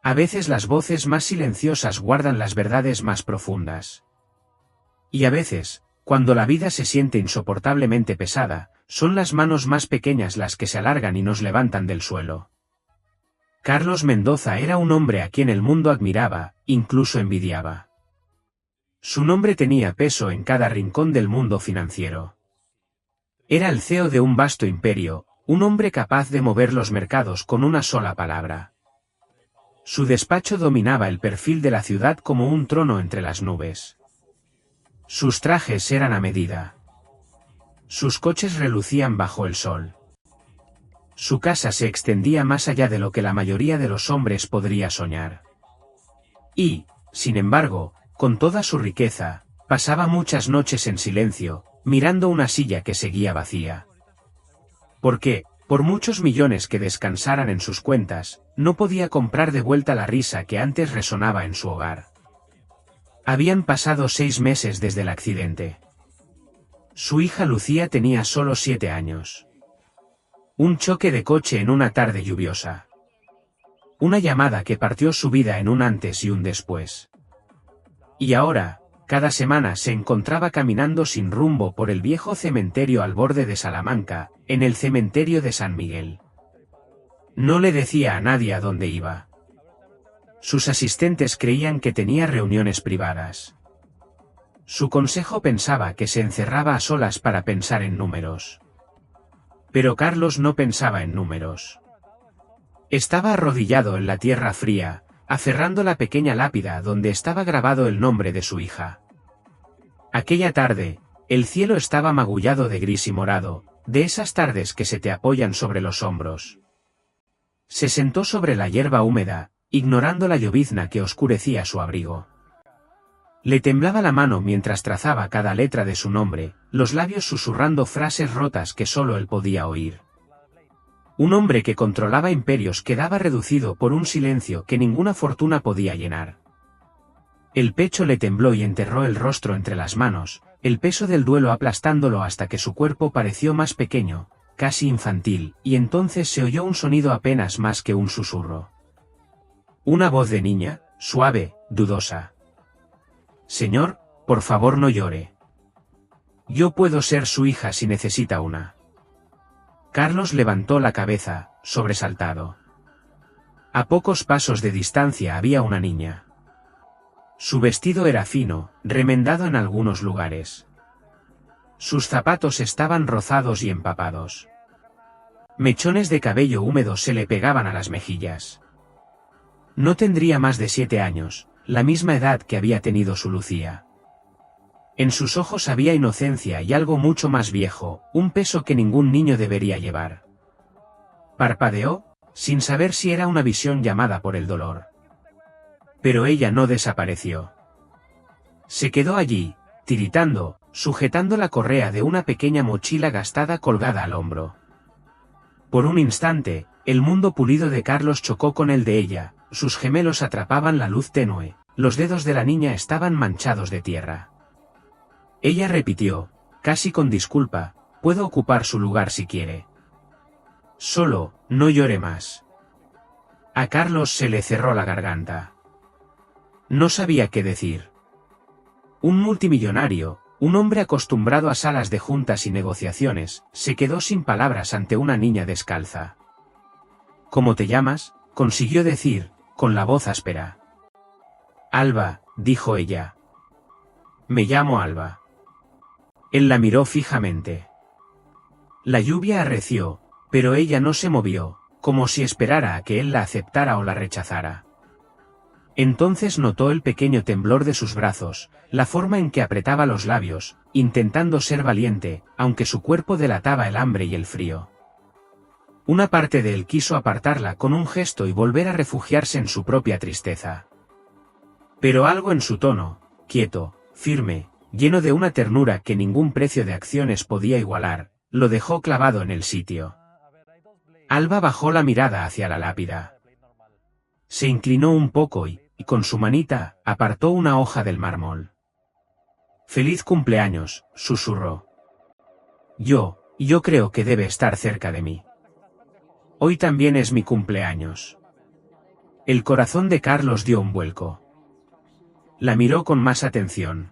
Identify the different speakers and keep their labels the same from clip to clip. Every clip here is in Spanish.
Speaker 1: A veces las voces más silenciosas guardan las verdades más profundas. Y a veces, cuando la vida se siente insoportablemente pesada, son las manos más pequeñas las que se alargan y nos levantan del suelo. Carlos Mendoza era un hombre a quien el mundo admiraba, incluso envidiaba. Su nombre tenía peso en cada rincón del mundo financiero. Era el CEO de un vasto imperio, un hombre capaz de mover los mercados con una sola palabra. Su despacho dominaba el perfil de la ciudad como un trono entre las nubes. Sus trajes eran a medida. Sus coches relucían bajo el sol. Su casa se extendía más allá de lo que la mayoría de los hombres podría soñar. Y, sin embargo, con toda su riqueza, pasaba muchas noches en silencio, mirando una silla que seguía vacía. Porque, por muchos millones que descansaran en sus cuentas, no podía comprar de vuelta la risa que antes resonaba en su hogar. Habían pasado 6 meses desde el accidente. Su hija Lucía tenía solo 7 años. Un choque de coche en una tarde lluviosa. Una llamada que partió su vida en un antes y un después. Y ahora, cada semana se encontraba caminando sin rumbo por el viejo cementerio al borde de Salamanca, en el cementerio de San Miguel. No le decía a nadie a dónde iba. Sus asistentes creían que tenía reuniones privadas. Su consejo pensaba que se encerraba a solas para pensar en números. Pero Carlos no pensaba en números. Estaba arrodillado en la tierra fría, aferrando la pequeña lápida donde estaba grabado el nombre de su hija. Aquella tarde, el cielo estaba magullado de gris y morado, de esas tardes que se te apoyan sobre los hombros. Se sentó sobre la hierba húmeda, ignorando la llovizna que oscurecía su abrigo. Le temblaba la mano mientras trazaba cada letra de su nombre, los labios susurrando frases rotas que solo él podía oír. Un hombre que controlaba imperios quedaba reducido por un silencio que ninguna fortuna podía llenar. El pecho le tembló y enterró el rostro entre las manos, el peso del duelo aplastándolo hasta que su cuerpo pareció más pequeño, casi infantil, y entonces se oyó un sonido apenas más que un susurro. Una voz de niña, suave, dudosa. «Señor, por favor no llore. Yo puedo ser su hija si necesita una». Carlos levantó la cabeza, sobresaltado. A pocos pasos de distancia había una niña. Su vestido era fino, remendado en algunos lugares. Sus zapatos estaban rozados y empapados. Mechones de cabello húmedo se le pegaban a las mejillas. No tendría más de 7 años, la misma edad que había tenido su Lucía. En sus ojos había inocencia y algo mucho más viejo, un peso que ningún niño debería llevar. Parpadeó, sin saber si era una visión llamada por el dolor. Pero ella no desapareció. Se quedó allí, tiritando, sujetando la correa de una pequeña mochila gastada colgada al hombro. Por un instante, el mundo pulido de Carlos chocó con el de ella, sus gemelos atrapaban la luz tenue, los dedos de la niña estaban manchados de tierra. Ella repitió, casi con disculpa, «Puedo ocupar su lugar si quiere». Solo, no llore más. A Carlos se le cerró la garganta. No sabía qué decir. Un multimillonario, un hombre acostumbrado a salas de juntas y negociaciones, se quedó sin palabras ante una niña descalza. «¿Cómo te llamas?», consiguió decir, con la voz áspera. «Alba», dijo ella. «Me llamo Alba». Él la miró fijamente. La lluvia arreció, pero ella no se movió, como si esperara a que él la aceptara o la rechazara. Entonces notó el pequeño temblor de sus brazos, la forma en que apretaba los labios, intentando ser valiente, aunque su cuerpo delataba el hambre y el frío. Una parte de él quiso apartarla con un gesto y volver a refugiarse en su propia tristeza. Pero algo en su tono, quieto, firme, lleno de una ternura que ningún precio de acciones podía igualar, lo dejó clavado en el sitio. Alba bajó la mirada hacia la lápida. Se inclinó un poco y, con su manita, apartó una hoja del mármol. «Feliz cumpleaños», susurró. Yo creo que debe estar cerca de mí. Hoy también es mi cumpleaños. El corazón de Carlos dio un vuelco. La miró con más atención.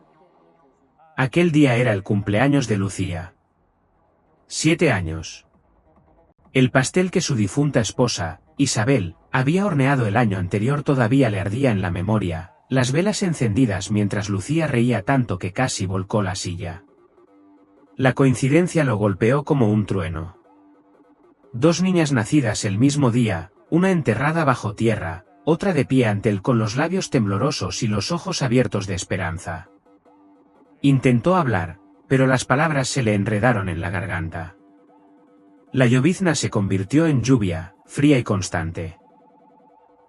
Speaker 1: Aquel día era el cumpleaños de Lucía. 7 años. El pastel que su difunta esposa, Isabel, había horneado el año anterior todavía le ardía en la memoria, las velas encendidas mientras Lucía reía tanto que casi volcó la silla. La coincidencia lo golpeó como un trueno. 2 niñas nacidas el mismo día, una enterrada bajo tierra, otra de pie ante él con los labios temblorosos y los ojos abiertos de esperanza. Intentó hablar, pero las palabras se le enredaron en la garganta. La llovizna se convirtió en lluvia, fría y constante.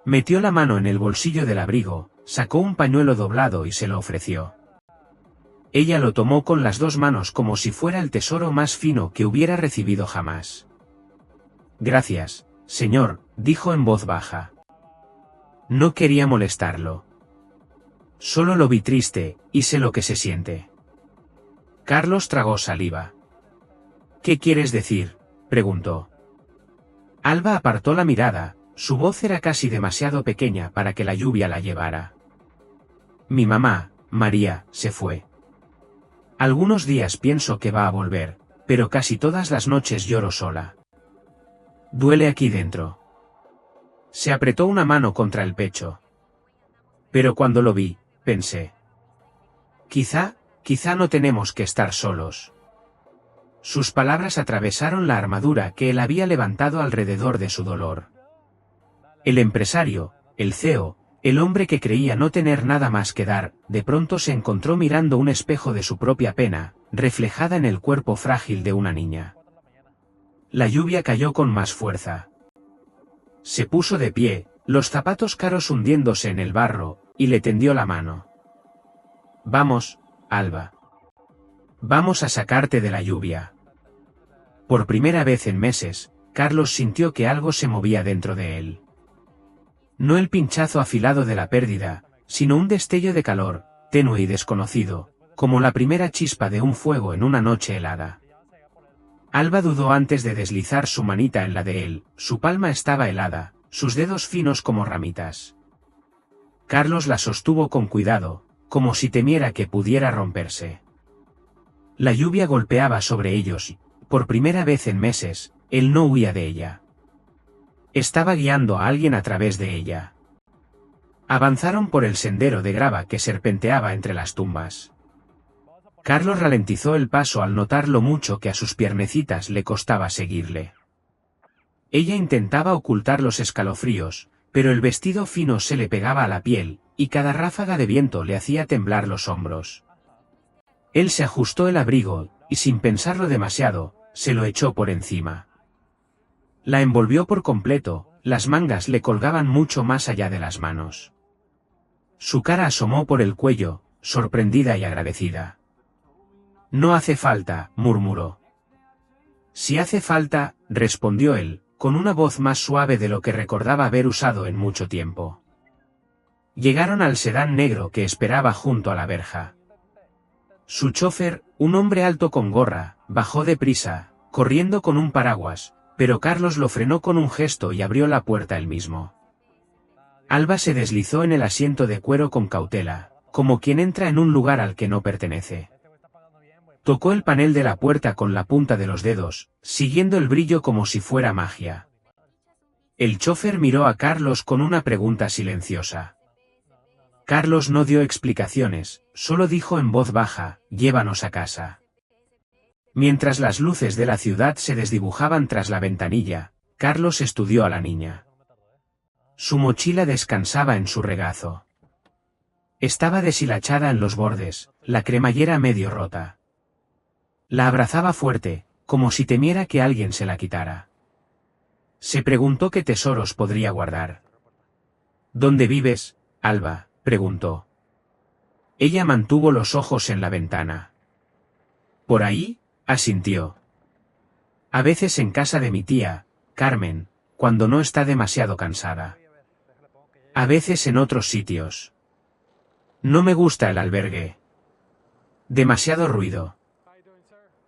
Speaker 1: Metió la mano en el bolsillo del abrigo, sacó un pañuelo doblado y se lo ofreció. Ella lo tomó con las 2 manos como si fuera el tesoro más fino que hubiera recibido jamás. Gracias, señor, dijo en voz baja. No quería molestarlo. Solo lo vi triste, y sé lo que se siente. Carlos tragó saliva. ¿Qué quieres decir?, preguntó. Alba apartó la mirada, su voz era casi demasiado pequeña para que la lluvia la llevara. Mi mamá, María, se fue. Algunos días pienso que va a volver, pero casi todas las noches lloro sola. Duele aquí dentro. Se apretó una mano contra el pecho. Pero cuando lo vi, pensé. Quizá no tenemos que estar solos. Sus palabras atravesaron la armadura que él había levantado alrededor de su dolor. El empresario, el CEO, el hombre que creía no tener nada más que dar, de pronto se encontró mirando un espejo de su propia pena, reflejada en el cuerpo frágil de una niña. La lluvia cayó con más fuerza. Se puso de pie, los zapatos caros hundiéndose en el barro, y le tendió la mano. Vamos, Alba. Vamos a sacarte de la lluvia. Por primera vez en meses, Carlos sintió que algo se movía dentro de él. No el pinchazo afilado de la pérdida, sino un destello de calor, tenue y desconocido, como la primera chispa de un fuego en una noche helada. Alba dudó antes de deslizar su manita en la de él, su palma estaba helada, sus dedos finos como ramitas. Carlos la sostuvo con cuidado, como si temiera que pudiera romperse. La lluvia golpeaba sobre ellos y, por primera vez en meses, él no huía de ella. Estaba guiando a alguien a través de ella. Avanzaron por el sendero de grava que serpenteaba entre las tumbas. Carlos ralentizó el paso al notar lo mucho que a sus piernecitas le costaba seguirle. Ella intentaba ocultar los escalofríos, pero el vestido fino se le pegaba a la piel, y cada ráfaga de viento le hacía temblar los hombros. Él se ajustó el abrigo, y sin pensarlo demasiado, se lo echó por encima. La envolvió por completo, las mangas le colgaban mucho más allá de las manos. Su cara asomó por el cuello, sorprendida y agradecida. No hace falta, murmuró. Si hace falta, respondió él, con una voz más suave de lo que recordaba haber usado en mucho tiempo. Llegaron al sedán negro que esperaba junto a la verja. Su chofer, un hombre alto con gorra, bajó deprisa, corriendo con un paraguas, pero Carlos lo frenó con un gesto y abrió la puerta él mismo. Alba se deslizó en el asiento de cuero con cautela, como quien entra en un lugar al que no pertenece. Tocó el panel de la puerta con la punta de los dedos, siguiendo el brillo como si fuera magia. El chofer miró a Carlos con una pregunta silenciosa. Carlos no dio explicaciones, solo dijo en voz baja, llévanos a casa. Mientras las luces de la ciudad se desdibujaban tras la ventanilla, Carlos estudió a la niña. Su mochila descansaba en su regazo. Estaba deshilachada en los bordes, la cremallera medio rota. La abrazaba fuerte, como si temiera que alguien se la quitara. Se preguntó qué tesoros podría guardar. ¿Dónde vives, Alba?, preguntó. Ella mantuvo los ojos en la ventana. ¿Por ahí?, asintió. A veces en casa de mi tía, Carmen, cuando no está demasiado cansada. A veces en otros sitios. No me gusta el albergue. Demasiado ruido.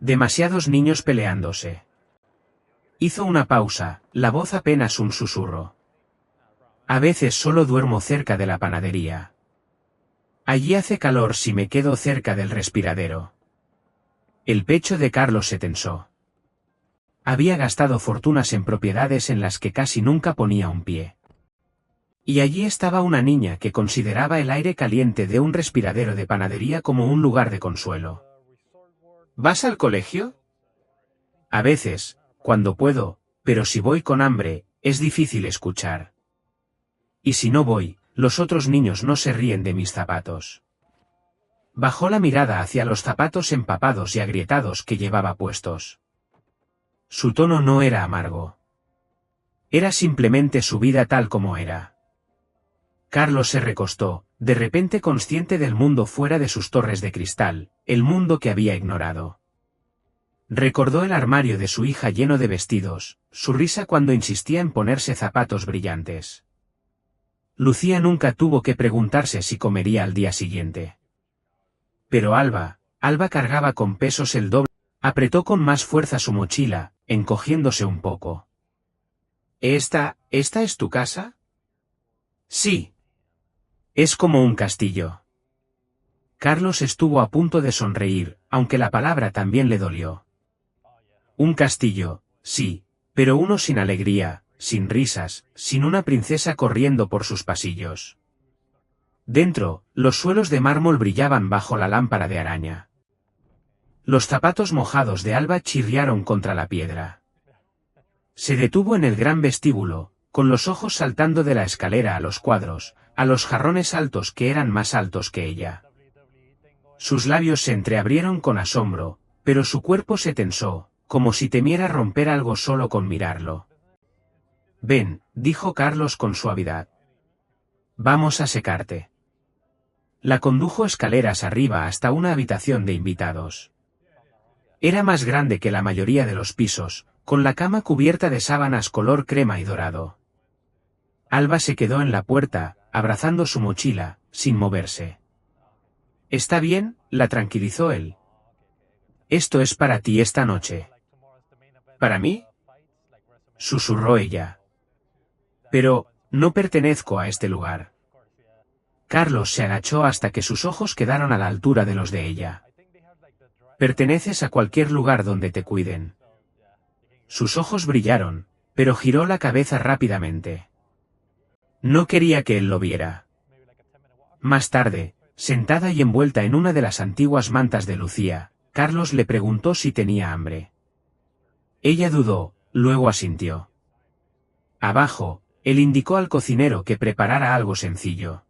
Speaker 1: Demasiados niños peleándose. Hizo una pausa, la voz apenas un susurro. A veces solo duermo cerca de la panadería. Allí hace calor si me quedo cerca del respiradero. El pecho de Carlos se tensó. Había gastado fortunas en propiedades en las que casi nunca ponía un pie. Y allí estaba una niña que consideraba el aire caliente de un respiradero de panadería como un lugar de consuelo. ¿Vas al colegio? A veces, cuando puedo, pero si voy con hambre, es difícil escuchar. Y si no voy, los otros niños no se ríen de mis zapatos. Bajó la mirada hacia los zapatos empapados y agrietados que llevaba puestos. Su tono no era amargo. Era simplemente su vida tal como era. Carlos se recostó, de repente consciente del mundo fuera de sus torres de cristal, el mundo que había ignorado. Recordó el armario de su hija lleno de vestidos, su risa cuando insistía en ponerse zapatos brillantes. Lucía nunca tuvo que preguntarse si comería al día siguiente. Pero Alba cargaba con pesos el doble. Apretó con más fuerza su mochila, encogiéndose un poco. ¿Esta es tu casa? Sí. Es como un castillo. Carlos estuvo a punto de sonreír, aunque la palabra también le dolió. Un castillo, sí, pero uno sin alegría, sin risas, sin una princesa corriendo por sus pasillos. Dentro, los suelos de mármol brillaban bajo la lámpara de araña. Los zapatos mojados de Alba chirriaron contra la piedra. Se detuvo en el gran vestíbulo, con los ojos saltando de la escalera a los cuadros, a los jarrones altos que eran más altos que ella. Sus labios se entreabrieron con asombro, pero su cuerpo se tensó, como si temiera romper algo solo con mirarlo. Ven, dijo Carlos con suavidad. Vamos a secarte. La condujo escaleras arriba hasta una habitación de invitados. Era más grande que la mayoría de los pisos, con la cama cubierta de sábanas color crema y dorado. Alba se quedó en la puerta, abrazando su mochila, sin moverse. ¿Está bien?, la tranquilizó él. Esto es para ti esta noche. ¿Para mí?, susurró ella. Pero, no pertenezco a este lugar. Carlos se agachó hasta que sus ojos quedaron a la altura de los de ella. Perteneces a cualquier lugar donde te cuiden. Sus ojos brillaron, pero giró la cabeza rápidamente. No quería que él lo viera. Más tarde, sentada y envuelta en una de las antiguas mantas de Lucía, Carlos le preguntó si tenía hambre. Ella dudó, luego asintió. Abajo, él indicó al cocinero que preparara algo sencillo.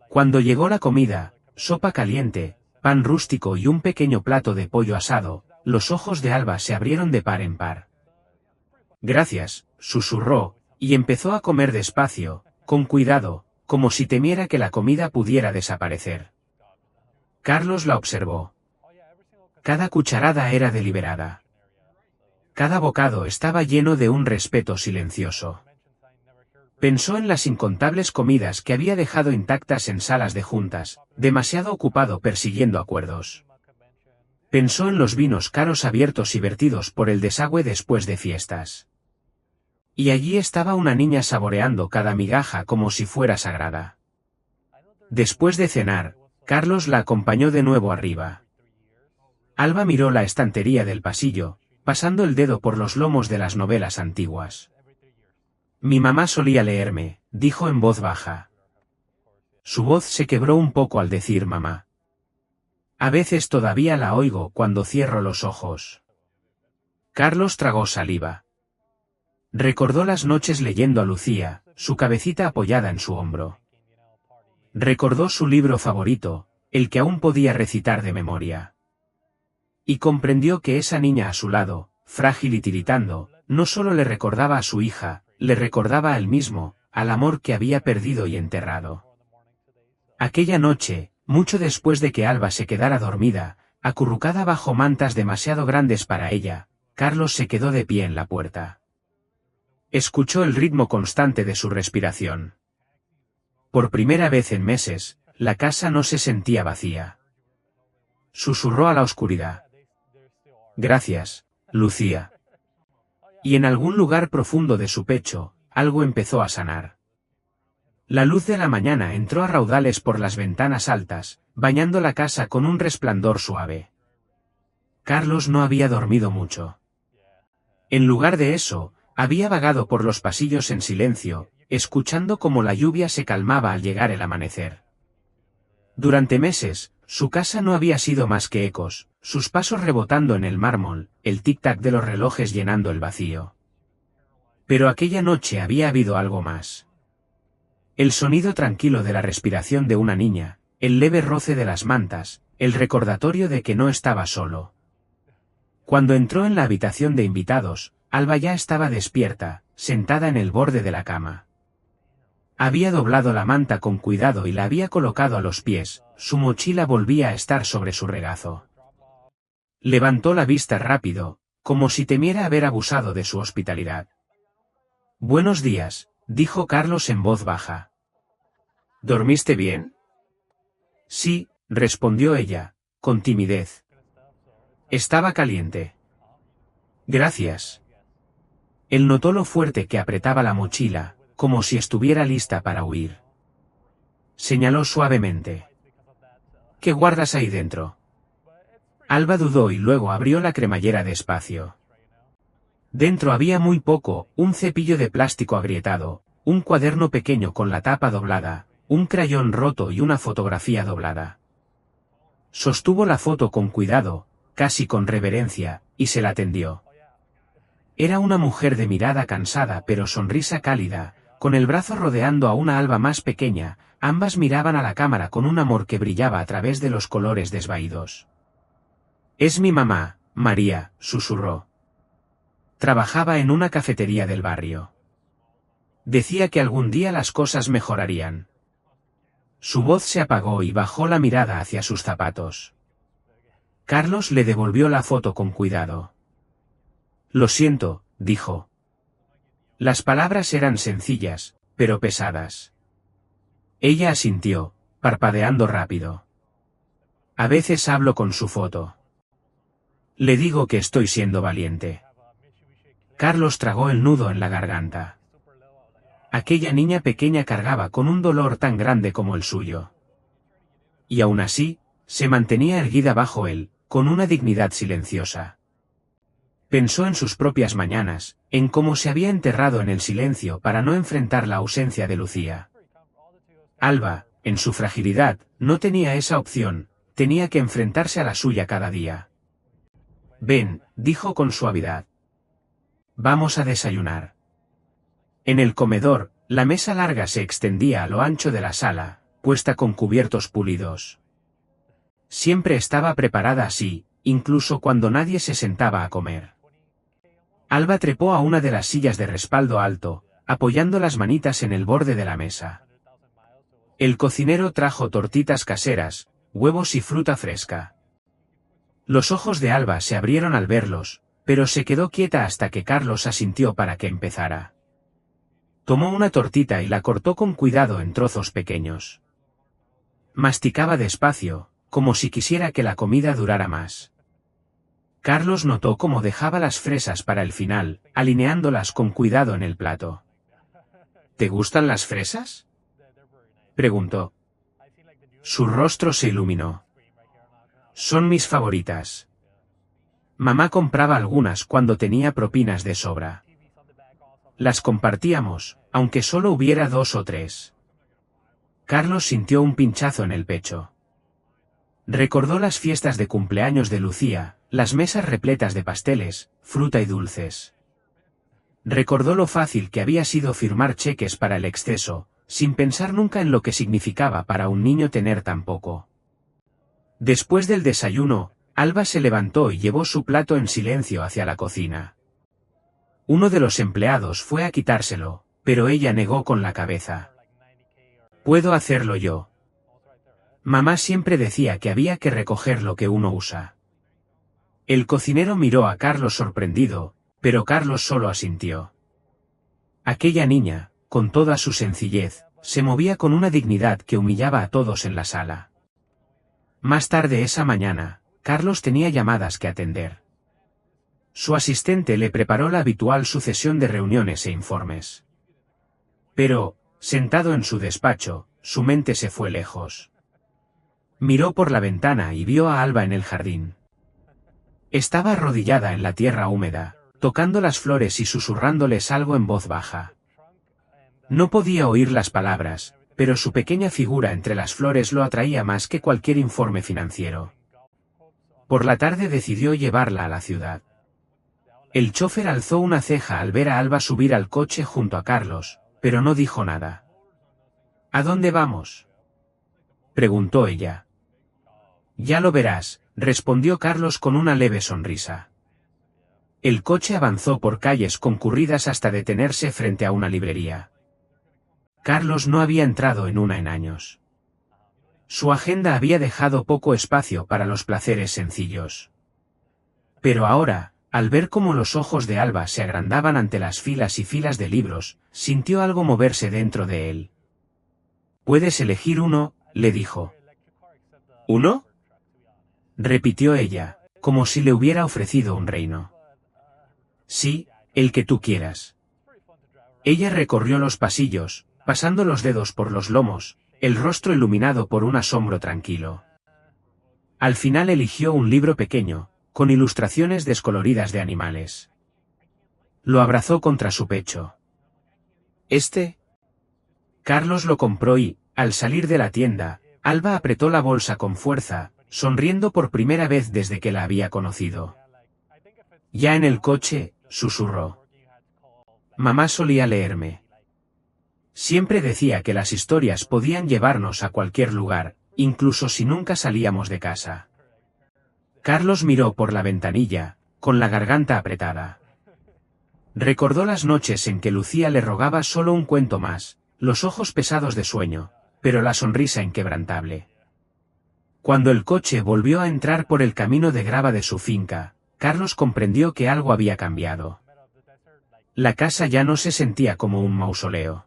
Speaker 1: Cuando llegó la comida, sopa caliente, pan rústico y un pequeño plato de pollo asado, los ojos de Alba se abrieron de par en par. Gracias, susurró, y empezó a comer despacio, con cuidado, como si temiera que la comida pudiera desaparecer. Carlos la observó. Cada cucharada era deliberada. Cada bocado estaba lleno de un respeto silencioso. Pensó en las incontables comidas que había dejado intactas en salas de juntas, demasiado ocupado persiguiendo acuerdos. Pensó en los vinos caros abiertos y vertidos por el desagüe después de fiestas. Y allí estaba una niña saboreando cada migaja como si fuera sagrada. Después de cenar, Carlos la acompañó de nuevo arriba. Alba miró la estantería del pasillo, pasando el dedo por los lomos de las novelas antiguas. Mi mamá solía leerme, dijo en voz baja. Su voz se quebró un poco al decir mamá. A veces todavía la oigo cuando cierro los ojos. Carlos tragó saliva. Recordó las noches leyendo a Lucía, su cabecita apoyada en su hombro. Recordó su libro favorito, el que aún podía recitar de memoria. Y comprendió que esa niña a su lado, frágil y tiritando, no solo le recordaba a su hija, le recordaba a él mismo, al amor que había perdido y enterrado. Aquella noche, mucho después de que Alba se quedara dormida, acurrucada bajo mantas demasiado grandes para ella, Carlos se quedó de pie en la puerta. Escuchó el ritmo constante de su respiración. Por primera vez en meses, la casa no se sentía vacía. Susurró a la oscuridad. Gracias, Lucía. Y en algún lugar profundo de su pecho, algo empezó a sanar. La luz de la mañana entró a raudales por las ventanas altas, bañando la casa con un resplandor suave. Carlos no había dormido mucho. En lugar de eso, había vagado por los pasillos en silencio, escuchando cómo la lluvia se calmaba al llegar el amanecer. Durante meses, su casa no había sido más que ecos, sus pasos rebotando en el mármol, el tic-tac de los relojes llenando el vacío. Pero aquella noche había habido algo más. El sonido tranquilo de la respiración de una niña, el leve roce de las mantas, el recordatorio de que no estaba solo. Cuando entró en la habitación de invitados, Alba ya estaba despierta, sentada en el borde de la cama. Había doblado la manta con cuidado y la había colocado a los pies, su mochila volvía a estar sobre su regazo. Levantó la vista rápido, como si temiera haber abusado de su hospitalidad. «Buenos días», dijo Carlos en voz baja. «¿Dormiste bien?» «Sí», respondió ella, con timidez. «Estaba caliente». «Gracias». Él notó lo fuerte que apretaba la mochila, como si estuviera lista para huir. Señaló suavemente. «¿Qué guardas ahí dentro?» Alba dudó y luego abrió la cremallera despacio. Dentro había muy poco, un cepillo de plástico agrietado, un cuaderno pequeño con la tapa doblada, un crayón roto y una fotografía doblada. Sostuvo la foto con cuidado, casi con reverencia, y se la tendió. Era una mujer de mirada cansada pero sonrisa cálida, con el brazo rodeando a una Alba más pequeña, ambas miraban a la cámara con un amor que brillaba a través de los colores desvaídos. «Es mi mamá, María», susurró. Trabajaba en una cafetería del barrio. Decía que algún día las cosas mejorarían. Su voz se apagó y bajó la mirada hacia sus zapatos. Carlos le devolvió la foto con cuidado. «Lo siento», dijo. Las palabras eran sencillas, pero pesadas. Ella asintió, parpadeando rápido. «A veces hablo con su foto. Le digo que estoy siendo valiente». Carlos tragó el nudo en la garganta. Aquella niña pequeña cargaba con un dolor tan grande como el suyo. Y aún así, se mantenía erguida bajo él, con una dignidad silenciosa. Pensó en sus propias mañanas, en cómo se había enterrado en el silencio para no enfrentar la ausencia de Lucía. Alba, en su fragilidad, no tenía esa opción, tenía que enfrentarse a la suya cada día. «Ven», dijo con suavidad. «Vamos a desayunar». En el comedor, la mesa larga se extendía a lo ancho de la sala, puesta con cubiertos pulidos. Siempre estaba preparada así, incluso cuando nadie se sentaba a comer. Alba trepó a una de las sillas de respaldo alto, apoyando las manitas en el borde de la mesa. El cocinero trajo tortitas caseras, huevos y fruta fresca. Los ojos de Alba se abrieron al verlos, pero se quedó quieta hasta que Carlos asintió para que empezara. Tomó una tortita y la cortó con cuidado en trozos pequeños. Masticaba despacio, como si quisiera que la comida durara más. Carlos notó cómo dejaba las fresas para el final, alineándolas con cuidado en el plato. «¿Te gustan las fresas?», preguntó. Su rostro se iluminó. «Son mis favoritas. Mamá compraba algunas cuando tenía propinas de sobra. Las compartíamos, aunque solo hubiera 2 o 3. Carlos sintió un pinchazo en el pecho. Recordó las fiestas de cumpleaños de Lucía, las mesas repletas de pasteles, fruta y dulces. Recordó lo fácil que había sido firmar cheques para el exceso, sin pensar nunca en lo que significaba para un niño tener tan poco. Después del desayuno, Alba se levantó y llevó su plato en silencio hacia la cocina. Uno de los empleados fue a quitárselo, pero ella negó con la cabeza. «Puedo hacerlo yo». Mamá siempre decía que había que recoger lo que uno usa. El cocinero miró a Carlos sorprendido, pero Carlos solo asintió. Aquella niña, con toda su sencillez, se movía con una dignidad que humillaba a todos en la sala. Más tarde esa mañana, Carlos tenía llamadas que atender. Su asistente le preparó la habitual sucesión de reuniones e informes. Pero, Sentado en su despacho, su mente se fue lejos. Miró por la ventana y vio a Alba en el jardín. Estaba arrodillada en la tierra húmeda, tocando las flores y susurrándoles algo en voz baja. No podía oír las palabras, pero su pequeña figura entre las flores lo atraía más que cualquier informe financiero. Por la tarde decidió llevarla a la ciudad. El chofer alzó una ceja al ver a Alba subir al coche junto a Carlos, pero no dijo nada. ¿A dónde vamos?, preguntó ella. Ya lo verás, respondió Carlos con una leve sonrisa. El coche avanzó por calles concurridas hasta detenerse frente a una librería. Carlos no había entrado en una en años. Su agenda había dejado poco espacio para los placeres sencillos. Pero ahora, al ver cómo los ojos de Alba se agrandaban ante las filas y filas de libros, sintió algo moverse dentro de él. «Puedes elegir uno», le dijo. «¿Uno?», repitió ella, como si le hubiera ofrecido un reino. «Sí, el que tú quieras». Ella recorrió los pasillos, pasando los dedos por los lomos, el rostro iluminado por un asombro tranquilo. Al final eligió un libro pequeño, con ilustraciones descoloridas de animales. Lo abrazó contra su pecho. «¿Este?». Carlos lo compró y, al salir de la tienda, Alba apretó la bolsa con fuerza, sonriendo por primera vez desde que la había conocido. Ya en el coche, susurró. «Mamá solía leerme. Siempre decía que las historias podían llevarnos a cualquier lugar, incluso si nunca salíamos de casa». Carlos miró por la ventanilla, con la garganta apretada. Recordó las noches en que Lucía le rogaba solo un cuento más, los ojos pesados de sueño, pero la sonrisa inquebrantable. Cuando el coche volvió a entrar por el camino de grava de su finca, Carlos comprendió que algo había cambiado. La casa ya no se sentía como un mausoleo.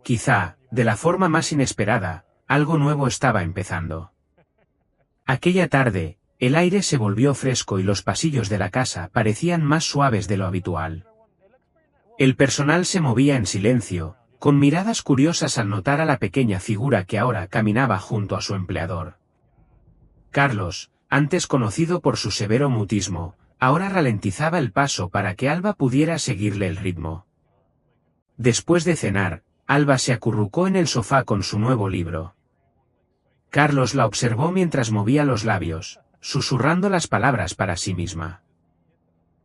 Speaker 1: Quizá, de la forma más inesperada, algo nuevo estaba empezando. Aquella tarde, el aire se volvió fresco y los pasillos de la casa parecían más suaves de lo habitual. El personal se movía en silencio, con miradas curiosas al notar a la pequeña figura que ahora caminaba junto a su empleador. Carlos, antes conocido por su severo mutismo, ahora ralentizaba el paso para que Alba pudiera seguirle el ritmo. Después de cenar, Alba se acurrucó en el sofá con su nuevo libro. Carlos la observó mientras movía los labios, susurrando las palabras para sí misma.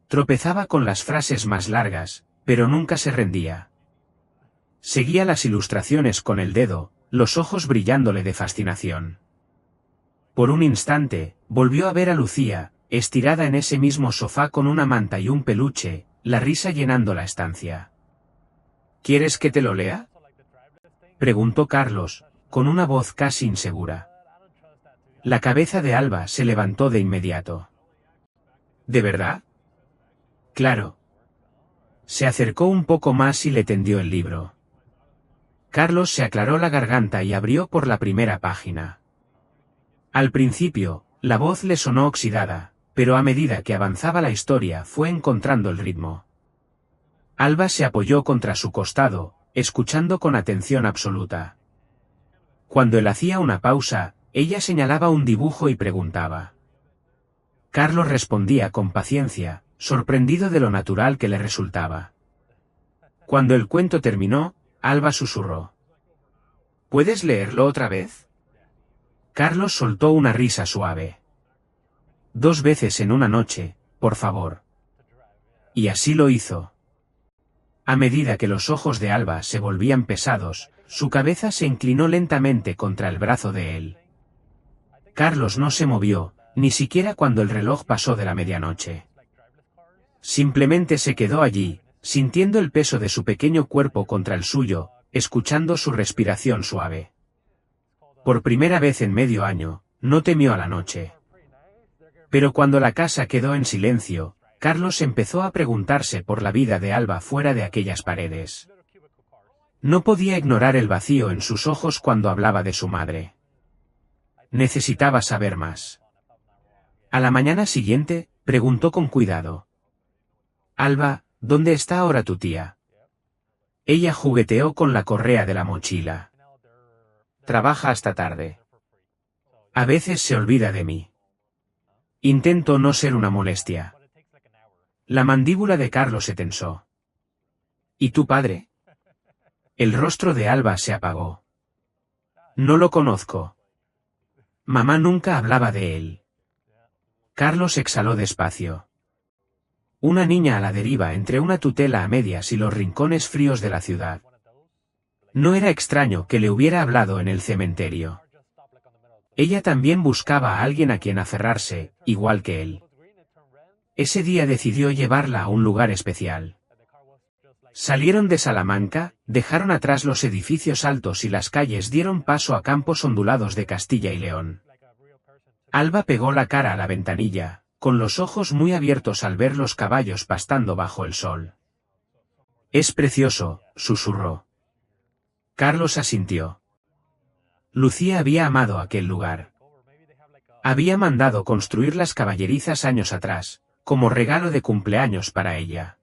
Speaker 1: Tropezaba con las frases más largas, pero nunca se rendía. Seguía las ilustraciones con el dedo, los ojos brillándole de fascinación. Por un instante, volvió a ver a Lucía, estirada en ese mismo sofá con una manta y un peluche, la risa llenando la estancia. «¿Quieres que te lo lea?», preguntó Carlos, con una voz casi insegura. La cabeza de Alba se levantó de inmediato. «¿De verdad?». «Claro». Se acercó un poco más y le tendió el libro. Carlos se aclaró la garganta y abrió por la primera página. Al principio, la voz le sonó oxidada, pero a medida que avanzaba la historia fue encontrando el ritmo. Alba se apoyó contra su costado, escuchando con atención absoluta. Cuando él hacía una pausa, ella señalaba un dibujo y preguntaba. Carlos respondía con paciencia, sorprendido de lo natural que le resultaba. Cuando el cuento terminó, Alba susurró. «¿Puedes leerlo otra vez?». Carlos soltó una risa suave. «2 veces en una noche, por favor». Y así lo hizo. A medida que los ojos de Alba se volvían pesados, su cabeza se inclinó lentamente contra el brazo de él. Carlos no se movió, ni siquiera cuando el reloj pasó de la medianoche. Simplemente se quedó allí, sintiendo el peso de su pequeño cuerpo contra el suyo, escuchando su respiración suave. Por primera vez en medio año, no temió a la noche. Pero cuando la casa quedó en silencio, Carlos empezó a preguntarse por la vida de Alba fuera de aquellas paredes. No podía ignorar el vacío en sus ojos cuando hablaba de su madre. Necesitaba saber más. A la mañana siguiente, preguntó con cuidado. «Alba, ¿dónde está ahora tu tía?». Ella jugueteó con la correa de la mochila. Trabaja hasta tarde. A veces se olvida de mí. Intento no ser una molestia. La mandíbula de Carlos se tensó. ¿Y tu padre? El rostro de Alba se apagó. No lo conozco. Mamá nunca hablaba de él. Carlos exhaló despacio. Una niña a la deriva entre una tutela a medias y los rincones fríos de la ciudad. No era extraño que le hubiera hablado en el cementerio. Ella también buscaba a alguien a quien aferrarse, igual que él. Ese día decidió llevarla a un lugar especial. Salieron de Salamanca, dejaron atrás los edificios altos y las calles dieron paso a campos ondulados de Castilla y León. Alba pegó la cara a la ventanilla, con los ojos muy abiertos al ver los caballos pastando bajo el sol. «Es precioso», susurró. Carlos asintió. Lucía había amado aquel lugar. Había mandado construir las caballerizas años atrás, como regalo de cumpleaños para ella.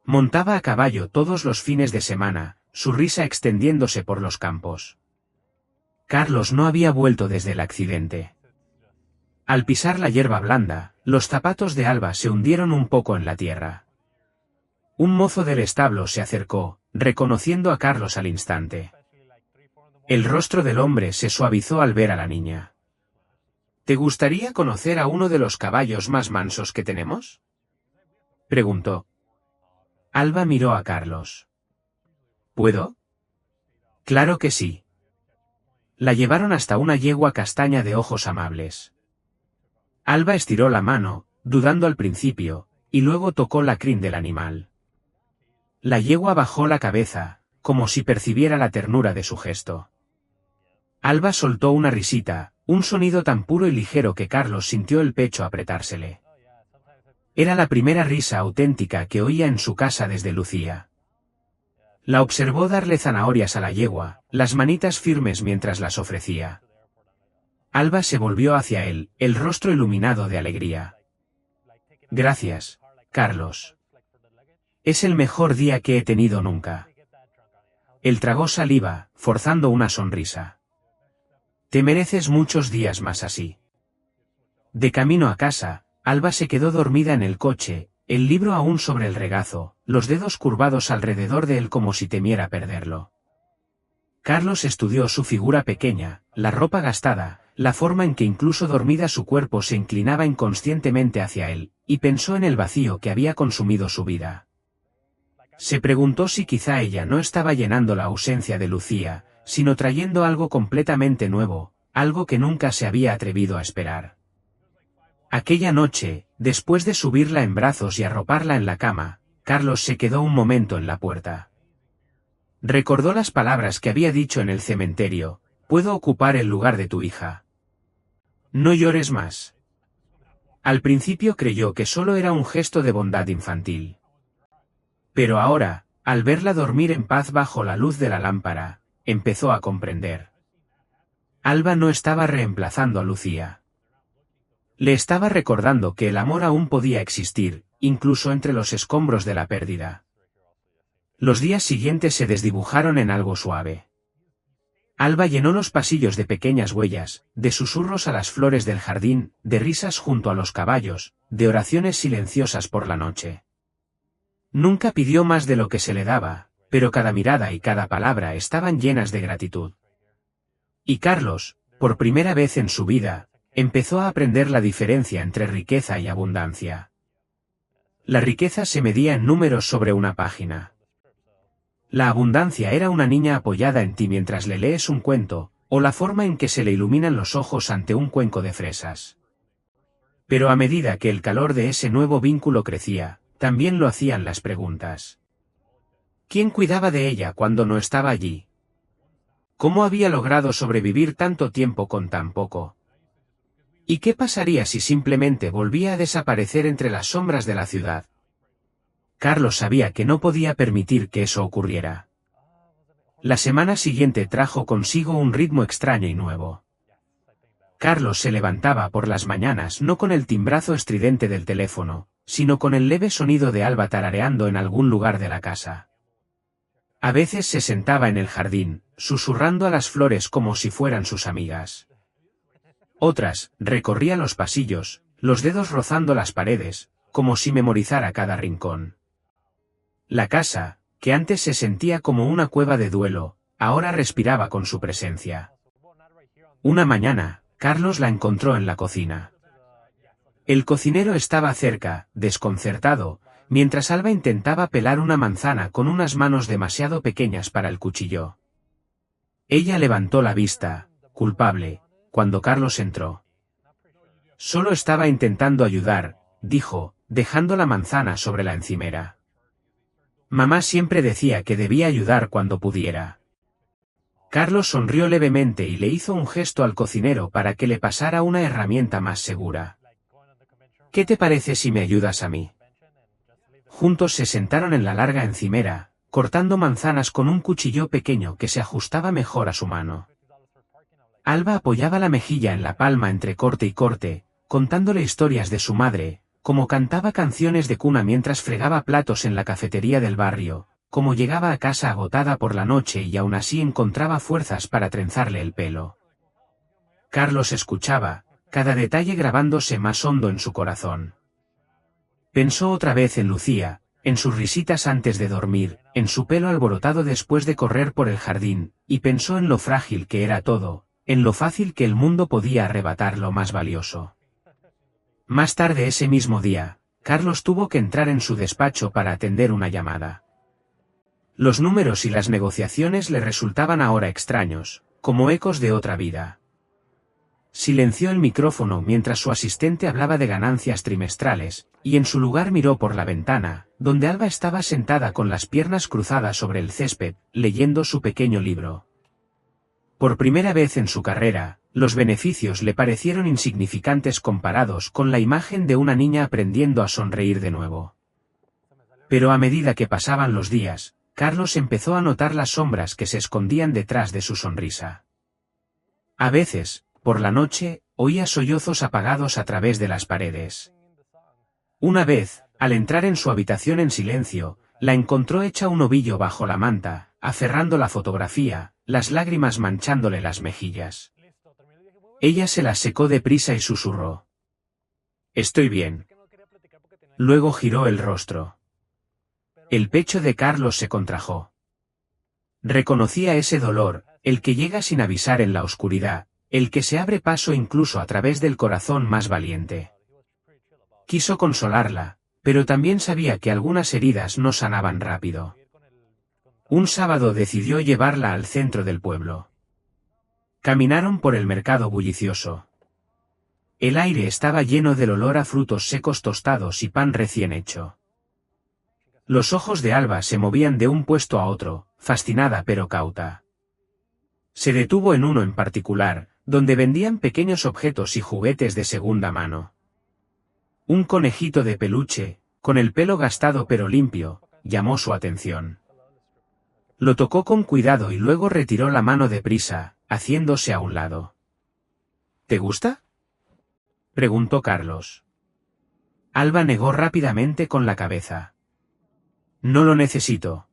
Speaker 1: Montaba a caballo todos los fines de semana, su risa extendiéndose por los campos. Carlos no había vuelto desde el accidente. Al pisar la hierba blanda, los zapatos de Alba se hundieron un poco en la tierra. Un mozo del establo se acercó, reconociendo a Carlos al instante. El rostro del hombre se suavizó al ver a la niña. ¿Te gustaría conocer a uno de los caballos más mansos que tenemos?, preguntó. Alba miró a Carlos. ¿Puedo? Claro que sí. La llevaron hasta una yegua castaña de ojos amables. Alba estiró la mano, dudando al principio, y luego tocó la crin del animal. La yegua bajó la cabeza, como si percibiera la ternura de su gesto. Alba soltó una risita, un sonido tan puro y ligero que Carlos sintió el pecho apretársele. Era la primera risa auténtica que oía en su casa desde Lucía. La observó darle zanahorias a la yegua, las manitas firmes mientras las ofrecía. Alba se volvió hacia él, el rostro iluminado de alegría. Gracias, Carlos. Es el mejor día que he tenido nunca. Él tragó saliva, forzando una sonrisa. Te mereces muchos días más así. De camino a casa, Alba se quedó dormida en el coche, el libro aún sobre el regazo, los dedos curvados alrededor de él como si temiera perderlo. Carlos estudió su figura pequeña, la ropa gastada, la forma en que incluso dormida su cuerpo se inclinaba inconscientemente hacia él, y pensó en el vacío que había consumido su vida. Se preguntó si quizá ella no estaba llenando la ausencia de Lucía, sino trayendo algo completamente nuevo, algo que nunca se había atrevido a esperar. Aquella noche, después de subirla en brazos y arroparla en la cama, Carlos se quedó un momento en la puerta. Recordó las palabras que había dicho en el cementerio: «Puedo ocupar el lugar de tu hija. No llores más». Al principio creyó que solo era un gesto de bondad infantil. Pero ahora, al verla dormir en paz bajo la luz de la lámpara, empezó a comprender. Alba no estaba reemplazando a Lucía. Le estaba recordando que el amor aún podía existir, incluso entre los escombros de la pérdida. Los días siguientes se desdibujaron en algo suave. Alba llenó los pasillos de pequeñas huellas, de susurros a las flores del jardín, de risas junto a los caballos, de oraciones silenciosas por la noche. Nunca pidió más de lo que se le daba, pero cada mirada y cada palabra estaban llenas de gratitud. Y Carlos, por primera vez en su vida, empezó a aprender la diferencia entre riqueza y abundancia. La riqueza se medía en números sobre una página. La abundancia era una niña apoyada en ti mientras le lees un cuento, o la forma en que se le iluminan los ojos ante un cuenco de fresas. Pero a medida que el calor de ese nuevo vínculo crecía, también lo hacían las preguntas. ¿Quién cuidaba de ella cuando no estaba allí? ¿Cómo había logrado sobrevivir tanto tiempo con tan poco? ¿Y qué pasaría si simplemente volvía a desaparecer entre las sombras de la ciudad? Carlos sabía que no podía permitir que eso ocurriera. La semana siguiente trajo consigo un ritmo extraño y nuevo. Carlos se levantaba por las mañanas no con el timbrazo estridente del teléfono, sino con el leve sonido de Alba tarareando en algún lugar de la casa. A veces se sentaba en el jardín, susurrando a las flores como si fueran sus amigas. Otras, recorría los pasillos, los dedos rozando las paredes, como si memorizara cada rincón. La casa, que antes se sentía como una cueva de duelo, ahora respiraba con su presencia. Una mañana, Carlos la encontró en la cocina. El cocinero estaba cerca, desconcertado, mientras Alba intentaba pelar una manzana con unas manos demasiado pequeñas para el cuchillo. Ella levantó la vista, culpable, cuando Carlos entró. Solo estaba intentando ayudar, dijo, dejando la manzana sobre la encimera. Mamá siempre decía que debía ayudar cuando pudiera. Carlos sonrió levemente y le hizo un gesto al cocinero para que le pasara una herramienta más segura. ¿Qué te parece si me ayudas a mí? Juntos se sentaron en la larga encimera, cortando manzanas con un cuchillo pequeño que se ajustaba mejor a su mano. Alba apoyaba la mejilla en la palma entre corte y corte, contándole historias de su madre, como cantaba canciones de cuna mientras fregaba platos en la cafetería del barrio, como llegaba a casa agotada por la noche y aún así encontraba fuerzas para trenzarle el pelo. Carlos escuchaba, cada detalle grabándose más hondo en su corazón. Pensó otra vez en Lucía, en sus risitas antes de dormir, en su pelo alborotado después de correr por el jardín, y pensó en lo frágil que era todo, en lo fácil que el mundo podía arrebatar lo más valioso. Más tarde ese mismo día, Carlos tuvo que entrar en su despacho para atender una llamada. Los números y las negociaciones le resultaban ahora extraños, como ecos de otra vida. Silenció el micrófono mientras su asistente hablaba de ganancias trimestrales, y en su lugar miró por la ventana, donde Alba estaba sentada con las piernas cruzadas sobre el césped, leyendo su pequeño libro. Por primera vez en su carrera, los beneficios le parecieron insignificantes comparados con la imagen de una niña aprendiendo a sonreír de nuevo. Pero a medida que pasaban los días, Carlos empezó a notar las sombras que se escondían detrás de su sonrisa. A veces, por la noche, oía sollozos apagados a través de las paredes. Una vez, al entrar en su habitación en silencio, la encontró hecha un ovillo bajo la manta, aferrando la fotografía, las lágrimas manchándole las mejillas. Ella se las secó deprisa y susurró: «Estoy bien». Luego giró el rostro. El pecho de Carlos se contrajo. Reconocía ese dolor, el que llega sin avisar en la oscuridad, el que se abre paso incluso a través del corazón más valiente. Quiso consolarla, pero también sabía que algunas heridas no sanaban rápido. Un sábado decidió llevarla al centro del pueblo. Caminaron por el mercado bullicioso. El aire estaba lleno del olor a frutos secos tostados y pan recién hecho. Los ojos de Alba se movían de un puesto a otro, fascinada pero cauta. Se detuvo en uno en particular, donde vendían pequeños objetos y juguetes de segunda mano. Un conejito de peluche, con el pelo gastado pero limpio, llamó su atención. Lo tocó con cuidado y luego retiró la mano deprisa, haciéndose a un lado. ¿Te gusta?, preguntó Carlos. Alba negó rápidamente con la cabeza. No lo necesito.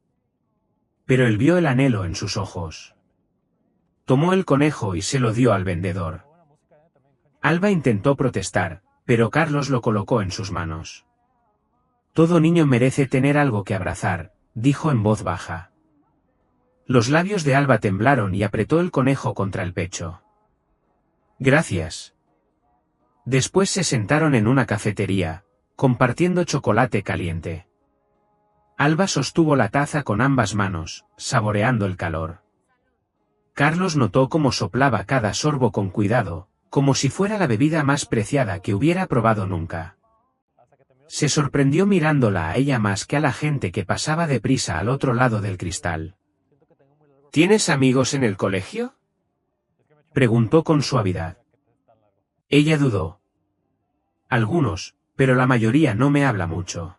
Speaker 1: Pero él vio el anhelo en sus ojos. Tomó el conejo y se lo dio al vendedor. Alba intentó protestar, pero Carlos lo colocó en sus manos. Todo niño merece tener algo que abrazar, dijo en voz baja. Los labios de Alba temblaron y apretó el conejo contra el pecho. Gracias. Después se sentaron en una cafetería, compartiendo chocolate caliente. Alba sostuvo la taza con ambas manos, saboreando el calor. Carlos notó cómo soplaba cada sorbo con cuidado, como si fuera la bebida más preciada que hubiera probado nunca. Se sorprendió mirándola a ella más que a la gente que pasaba deprisa al otro lado del cristal. ¿Tienes amigos en el colegio?, preguntó con suavidad. Ella dudó. Algunos, pero la mayoría no me habla mucho.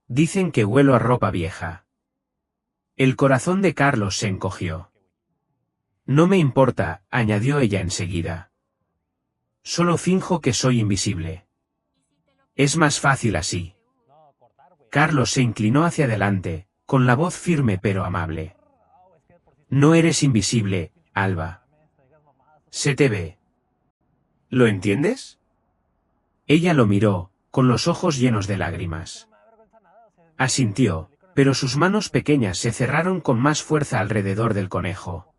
Speaker 1: Dicen que huelo a ropa vieja. El corazón de Carlos se encogió. No me importa, añadió ella enseguida. Solo finjo que soy invisible. Es más fácil así. Carlos se inclinó hacia adelante, con la voz firme pero amable. No eres invisible, Alba. Se te ve. ¿Lo entiendes? Ella lo miró, con los ojos llenos de lágrimas. Asintió, pero sus manos pequeñas se cerraron con más fuerza alrededor del conejo.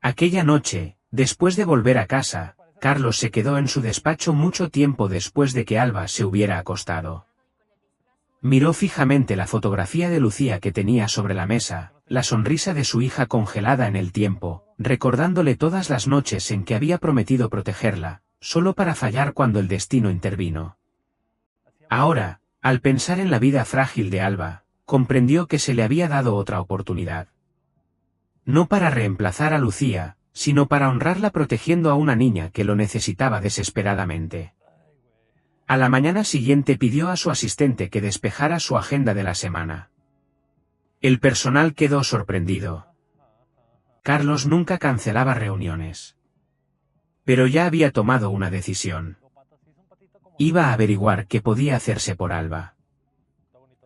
Speaker 1: Aquella noche, después de volver a casa, Carlos se quedó en su despacho mucho tiempo después de que Alba se hubiera acostado. Miró fijamente la fotografía de Lucía que tenía sobre la mesa, la sonrisa de su hija congelada en el tiempo, recordándole todas las noches en que había prometido protegerla, solo para fallar cuando el destino intervino. Ahora, al pensar en la vida frágil de Alba, comprendió que se le había dado otra oportunidad. No para reemplazar a Lucía, sino para honrarla protegiendo a una niña que lo necesitaba desesperadamente. A la mañana siguiente pidió a su asistente que despejara su agenda de la semana. El personal quedó sorprendido. Carlos nunca cancelaba reuniones. Pero ya había tomado una decisión. Iba a averiguar qué podía hacerse por Alba.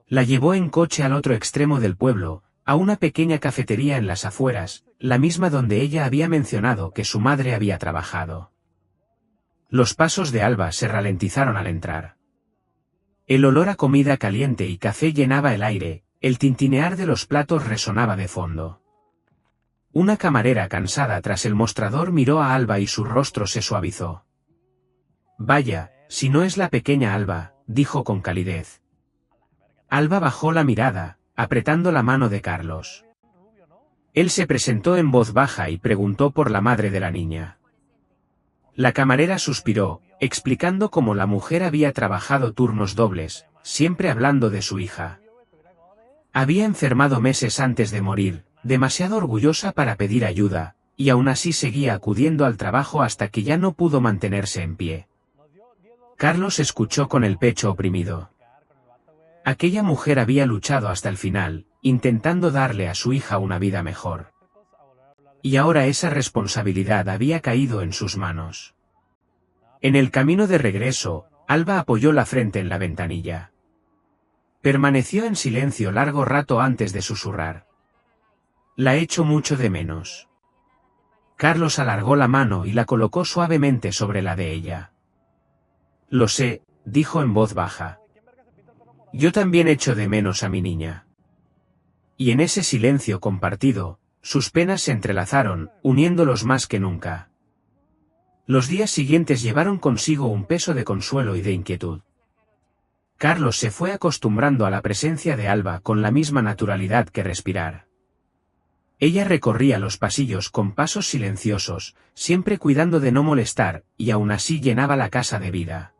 Speaker 1: La llevó en coche al otro extremo del pueblo, a una pequeña cafetería en las afueras, la misma donde ella había mencionado que su madre había trabajado. Los pasos de Alba se ralentizaron al entrar. El olor a comida caliente y café llenaba el aire, el tintinear de los platos resonaba de fondo. Una camarera cansada tras el mostrador miró a Alba y su rostro se suavizó. Vaya, si no es la pequeña Alba, dijo con calidez. Alba bajó la mirada, apretando la mano de Carlos. Él se presentó en voz baja y preguntó por la madre de la niña. La camarera suspiró, explicando cómo la mujer había trabajado turnos dobles, siempre hablando de su hija. Había enfermado meses antes de morir, demasiado orgullosa para pedir ayuda, y aún así seguía acudiendo al trabajo hasta que ya no pudo mantenerse en pie. Carlos escuchó con el pecho oprimido. Aquella mujer había luchado hasta el final, intentando darle a su hija una vida mejor. Y ahora esa responsabilidad había caído en sus manos. En el camino de regreso, Alba apoyó la frente en la ventanilla. Permaneció en silencio largo rato antes de susurrar. La echo mucho de menos. Carlos alargó la mano y la colocó suavemente sobre la de ella. Lo sé, dijo en voz baja. Yo también echo de menos a mi niña. Y en ese silencio compartido, sus penas se entrelazaron, uniéndolos más que nunca. Los días siguientes llevaron consigo un peso de consuelo y de inquietud. Carlos se fue acostumbrando a la presencia de Alba con la misma naturalidad que respirar. Ella recorría los pasillos con pasos silenciosos, siempre cuidando de no molestar, y aún así llenaba la casa de vida.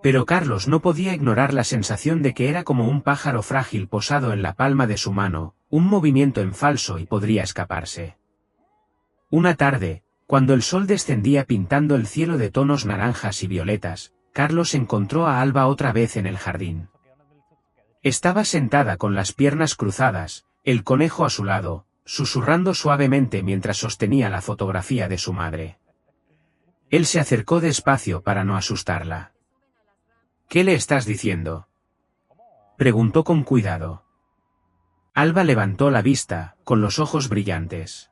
Speaker 1: Pero Carlos no podía ignorar la sensación de que era como un pájaro frágil posado en la palma de su mano, un movimiento en falso y podría escaparse. Una tarde, cuando el sol descendía pintando el cielo de tonos naranjas y violetas, Carlos encontró a Alba otra vez en el jardín. Estaba sentada con las piernas cruzadas, el conejo a su lado, susurrando suavemente mientras sostenía la fotografía de su madre. Él se acercó despacio para no asustarla. ¿Qué le estás diciendo?, preguntó con cuidado. Alba levantó la vista, con los ojos brillantes.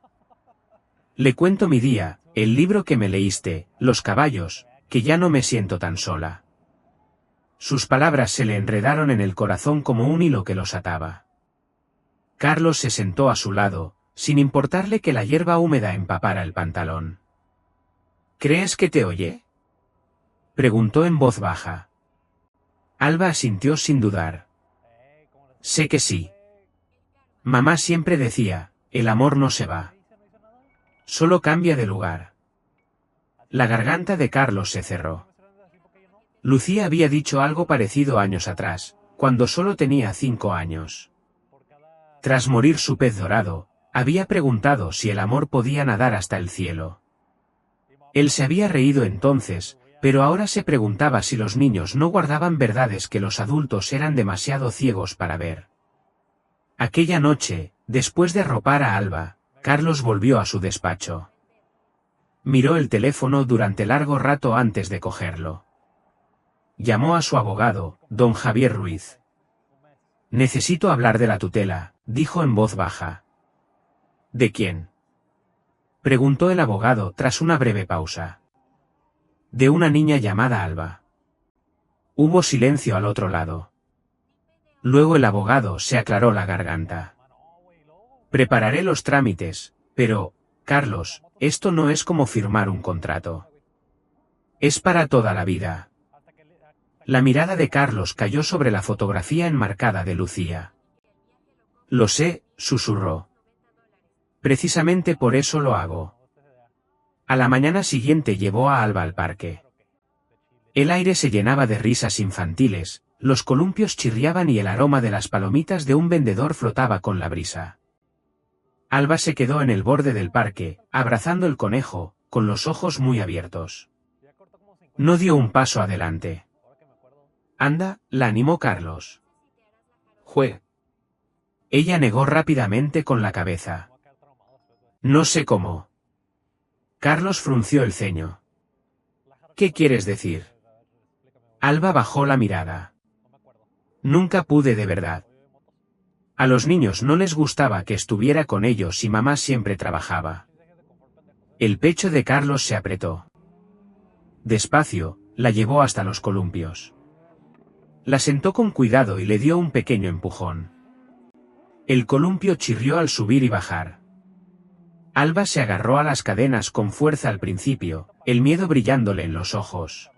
Speaker 1: Le cuento mi día, el libro que me leíste, los caballos, que ya no me siento tan sola. Sus palabras se le enredaron en el corazón como un hilo que los ataba. Carlos se sentó a su lado, sin importarle que la hierba húmeda empapara el pantalón. ¿Crees que te oye?, preguntó en voz baja. Alba asintió sin dudar. Sé que sí. Mamá siempre decía, el amor no se va. Solo cambia de lugar. La garganta de Carlos se cerró. Lucía había dicho algo parecido años atrás, cuando solo tenía 5 años. Tras morir su pez dorado, había preguntado si el amor podía nadar hasta el cielo. Él se había reído entonces, pero ahora se preguntaba si los niños no guardaban verdades que los adultos eran demasiado ciegos para ver. Aquella noche, después de arropar a Alba, Carlos volvió a su despacho. Miró el teléfono durante largo rato antes de cogerlo. Llamó a su abogado, don Javier Ruiz. Necesito hablar de la tutela, dijo en voz baja. ¿De quién? Preguntó el abogado tras una breve pausa. De una niña llamada Alba. Hubo silencio al otro lado. Luego el abogado se aclaró la garganta. Prepararé los trámites, pero, Carlos, esto no es como firmar un contrato. Es para toda la vida. La mirada de Carlos cayó sobre la fotografía enmarcada de Lucía. Lo sé, susurró. Precisamente por eso lo hago. A la mañana siguiente llevó a Alba al parque. El aire se llenaba de risas infantiles, los columpios chirriaban y el aroma de las palomitas de un vendedor flotaba con la brisa. Alba se quedó en el borde del parque, abrazando el conejo, con los ojos muy abiertos. No dio un paso adelante. Anda, la animó Carlos. Jue. Ella negó rápidamente con la cabeza. No sé cómo. Carlos frunció el ceño. ¿Qué quieres decir? Alba bajó la mirada. Nunca pude de verdad. A los niños no les gustaba que estuviera con ellos y mamá siempre trabajaba. El pecho de Carlos se apretó. Despacio, la llevó hasta los columpios. La sentó con cuidado y le dio un pequeño empujón. El columpio chirrió al subir y bajar. Alba se agarró a las cadenas con fuerza al principio, el miedo brillándole en los ojos.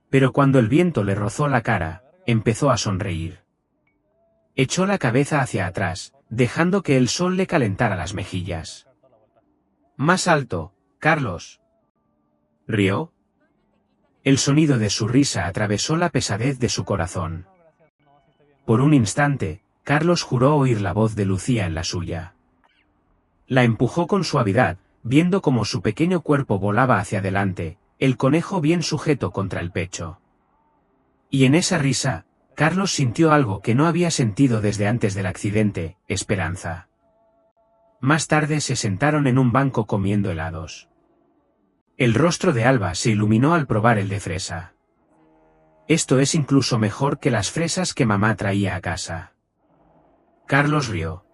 Speaker 1: Pero cuando el viento le rozó la cara, empezó a sonreír. Echó la cabeza hacia atrás, dejando que el sol le calentara las mejillas. Más alto, Carlos. Rió. El sonido de su risa atravesó la pesadez de su corazón. Por un instante, Carlos juró oír la voz de Lucía en la suya. La empujó con suavidad, viendo cómo su pequeño cuerpo volaba hacia adelante, el conejo bien sujeto contra el pecho. Y en esa risa, Carlos sintió algo que no había sentido desde antes del accidente, esperanza. Más tarde se sentaron en un banco comiendo helados. El rostro de Alba se iluminó al probar el de fresa. Esto es incluso mejor que las fresas que mamá traía a casa. Carlos rió.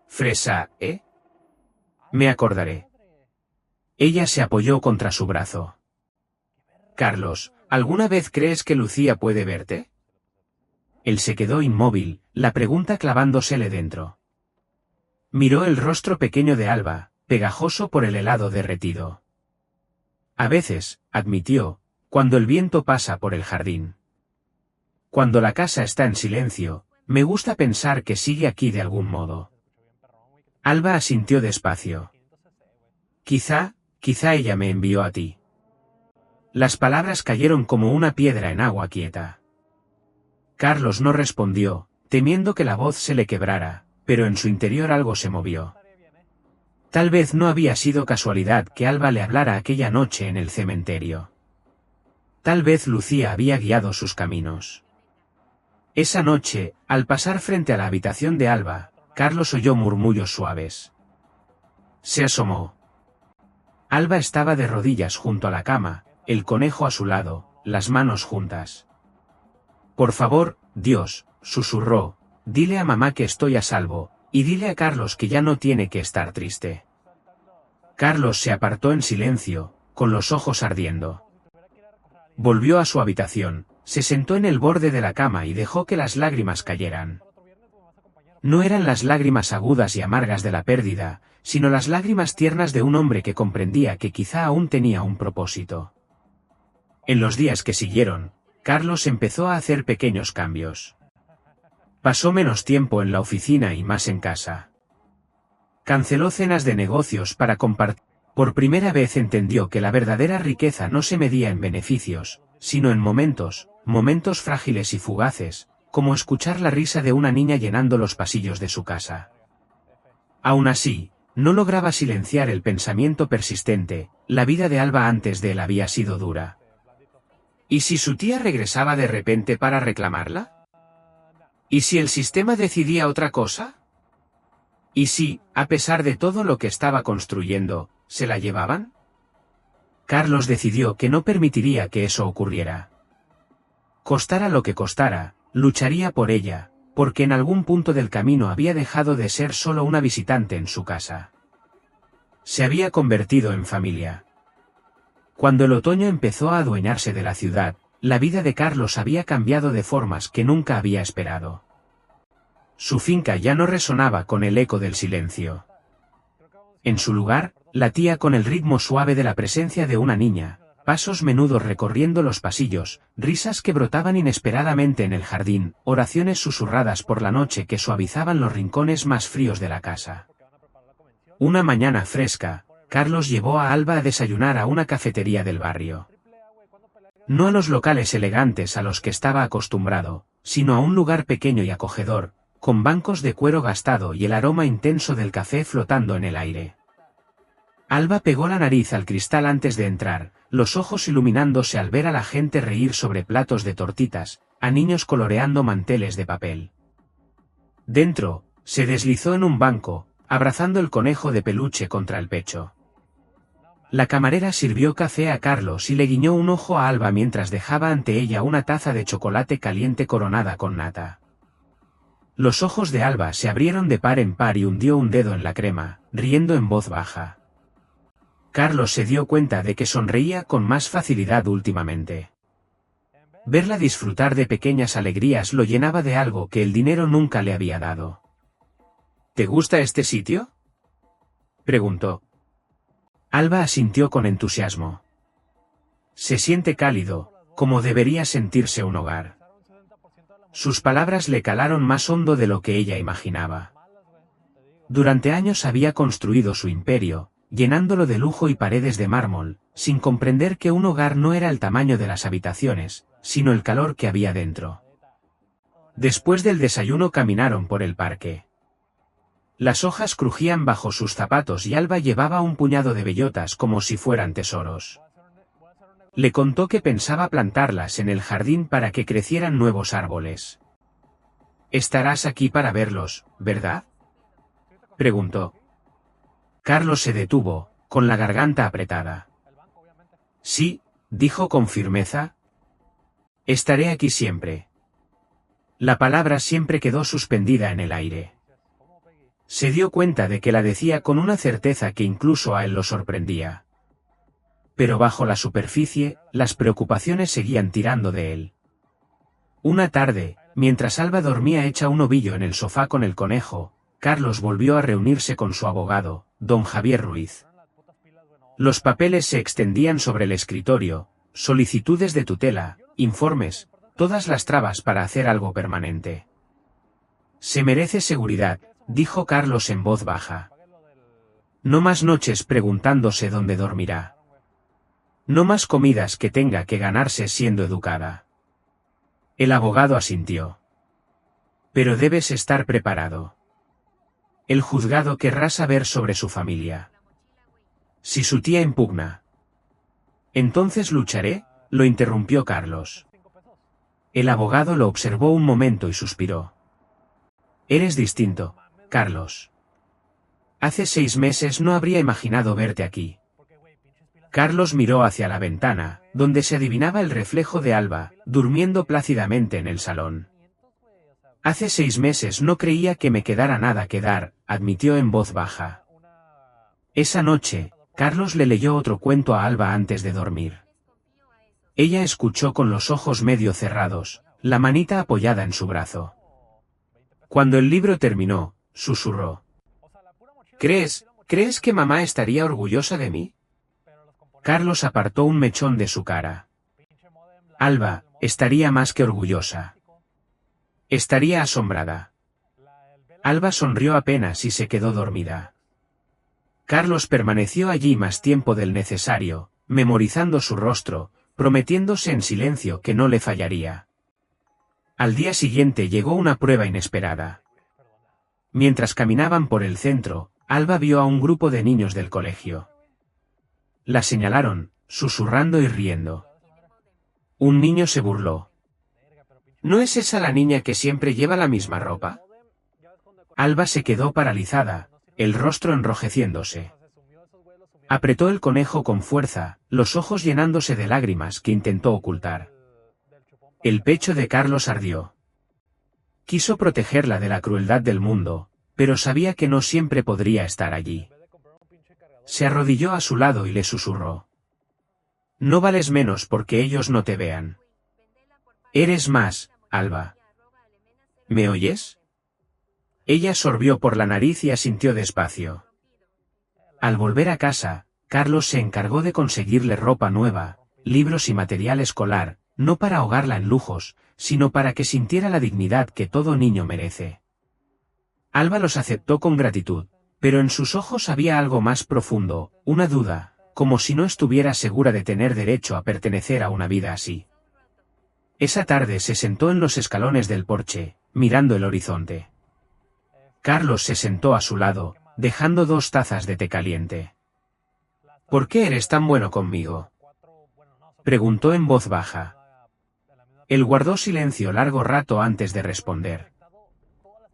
Speaker 1: Fresa, ¿eh? Me acordaré. Ella se apoyó contra su brazo. Carlos, ¿alguna vez crees que Lucía puede verte? Él se quedó inmóvil, la pregunta clavándosele dentro. Miró el rostro pequeño de Alba, pegajoso por el helado derretido. A veces, admitió, cuando el viento pasa por el jardín. Cuando la casa está en silencio, me gusta pensar que sigue aquí de algún modo. Alba asintió despacio. Quizá ella me envió a ti. Las palabras cayeron como una piedra en agua quieta. Carlos no respondió, temiendo que la voz se le quebrara, pero en su interior algo se movió. Tal vez no había sido casualidad que Alba le hablara aquella noche en el cementerio. Tal vez Lucía había guiado sus caminos. Esa noche, al pasar frente a la habitación de Alba, Carlos oyó murmullos suaves. Se asomó. Alba estaba de rodillas junto a la cama, el conejo a su lado, las manos juntas. Por favor, Dios, susurró, dile a mamá que estoy a salvo, y dile a Carlos que ya no tiene que estar triste. Carlos se apartó en silencio, con los ojos ardiendo. Volvió a su habitación, se sentó en el borde de la cama y dejó que las lágrimas cayeran. No eran las lágrimas agudas y amargas de la pérdida, sino las lágrimas tiernas de un hombre que comprendía que quizá aún tenía un propósito. En los días que siguieron, Carlos empezó a hacer pequeños cambios. Pasó menos tiempo en la oficina y más en casa. Canceló cenas de negocios para compartir. Por primera vez entendió que la verdadera riqueza no se medía en beneficios, sino en momentos frágiles y fugaces, como escuchar la risa de una niña llenando los pasillos de su casa. Aún así, no lograba silenciar el pensamiento persistente, la vida de Alba antes de él había sido dura. ¿Y si su tía regresaba de repente para reclamarla? ¿Y si el sistema decidía otra cosa? ¿Y si, a pesar de todo lo que estaba construyendo, se la llevaban? Carlos decidió que no permitiría que eso ocurriera. Costara lo que costara, lucharía por ella, porque en algún punto del camino había dejado de ser solo una visitante en su casa. Se había convertido en familia. Cuando el otoño empezó a adueñarse de la ciudad, la vida de Carlos había cambiado de formas que nunca había esperado. Su finca ya no resonaba con el eco del silencio. En su lugar, latía con el ritmo suave de la presencia de una niña, pasos menudos recorriendo los pasillos, risas que brotaban inesperadamente en el jardín, oraciones susurradas por la noche que suavizaban los rincones más fríos de la casa. Una mañana fresca, Carlos llevó a Alba a desayunar a una cafetería del barrio. No a los locales elegantes a los que estaba acostumbrado, sino a un lugar pequeño y acogedor, con bancos de cuero gastado y el aroma intenso del café flotando en el aire. Alba pegó la nariz al cristal antes de entrar, los ojos iluminándose al ver a la gente reír sobre platos de tortitas, a niños coloreando manteles de papel. Dentro, se deslizó en un banco, abrazando el conejo de peluche contra el pecho. La camarera sirvió café a Carlos y le guiñó un ojo a Alba mientras dejaba ante ella una taza de chocolate caliente coronada con nata. Los ojos de Alba se abrieron de par en par y hundió un dedo en la crema, riendo en voz baja. Carlos se dio cuenta de que sonreía con más facilidad últimamente. Verla disfrutar de pequeñas alegrías lo llenaba de algo que el dinero nunca le había dado. ¿Te gusta este sitio?, preguntó. Alba asintió con entusiasmo. Se siente cálido, como debería sentirse un hogar. Sus palabras le calaron más hondo de lo que ella imaginaba. Durante años había construido su imperio, llenándolo de lujo y paredes de mármol, sin comprender que un hogar no era el tamaño de las habitaciones, sino el calor que había dentro. Después del desayuno caminaron por el parque. Las hojas crujían bajo sus zapatos y Alba llevaba un puñado de bellotas como si fueran tesoros. Le contó que pensaba plantarlas en el jardín para que crecieran nuevos árboles. «Estarás aquí para verlos, ¿verdad?», preguntó. Carlos se detuvo, con la garganta apretada. «Sí», dijo con firmeza. «Estaré aquí siempre». La palabra siempre quedó suspendida en el aire. Se dio cuenta de que la decía con una certeza que incluso a él lo sorprendía. Pero bajo la superficie, las preocupaciones seguían tirando de él. Una tarde, mientras Alba dormía hecha un ovillo en el sofá con el conejo, Carlos volvió a reunirse con su abogado, don Javier Ruiz. Los papeles se extendían sobre el escritorio, solicitudes de tutela, informes, todas las trabas para hacer algo permanente. «Se merece seguridad», dijo Carlos en voz baja. «No más noches preguntándose dónde dormirá. No más comidas que tenga que ganarse siendo educada». El abogado asintió. «Pero debes estar preparado. El juzgado querrá saber sobre su familia. Si su tía impugna». «Entonces lucharé», lo interrumpió Carlos. El abogado lo observó un momento y suspiró. «Eres distinto, Carlos. Hace 6 meses no habría imaginado verte aquí». Carlos miró hacia la ventana, donde se adivinaba el reflejo de Alba, durmiendo plácidamente en el salón. «Hace 6 meses no creía que me quedara nada que dar», admitió en voz baja. Esa noche, Carlos le leyó otro cuento a Alba antes de dormir. Ella escuchó con los ojos medio cerrados, la manita apoyada en su brazo. Cuando el libro terminó, susurró. ¿Crees que mamá estaría orgullosa de mí?». Carlos apartó un mechón de su cara. «Alba, estaría más que orgullosa. Estaría asombrada». Alba sonrió apenas y se quedó dormida. Carlos permaneció allí más tiempo del necesario, memorizando su rostro, prometiéndose en silencio que no le fallaría. Al día siguiente llegó una prueba inesperada. Mientras caminaban por el centro, Alba vio a un grupo de niños del colegio. La señalaron, susurrando y riendo. Un niño se burló. «¿No es esa la niña que siempre lleva la misma ropa?». Alba se quedó paralizada, el rostro enrojeciéndose. Apretó el conejo con fuerza, los ojos llenándose de lágrimas que intentó ocultar. El pecho de Carlos ardió. Quiso protegerla de la crueldad del mundo, pero sabía que no siempre podría estar allí. Se arrodilló a su lado y le susurró. No vales menos porque ellos no te vean. Eres más, Alba. ¿Me oyes? Ella sorbió por la nariz y asintió despacio. Al volver a casa, Carlos se encargó de conseguirle ropa nueva, libros y material escolar, no para ahogarla en lujos, sino para que sintiera la dignidad que todo niño merece. Alba los aceptó con gratitud, pero en sus ojos había algo más profundo, una duda, como si no estuviera segura de tener derecho a pertenecer a una vida así. Esa tarde se sentó en los escalones del porche, mirando el horizonte. Carlos se sentó a su lado, dejando 2 tazas de té caliente. ¿Por qué eres tan bueno conmigo?, preguntó en voz baja. Él guardó silencio largo rato antes de responder.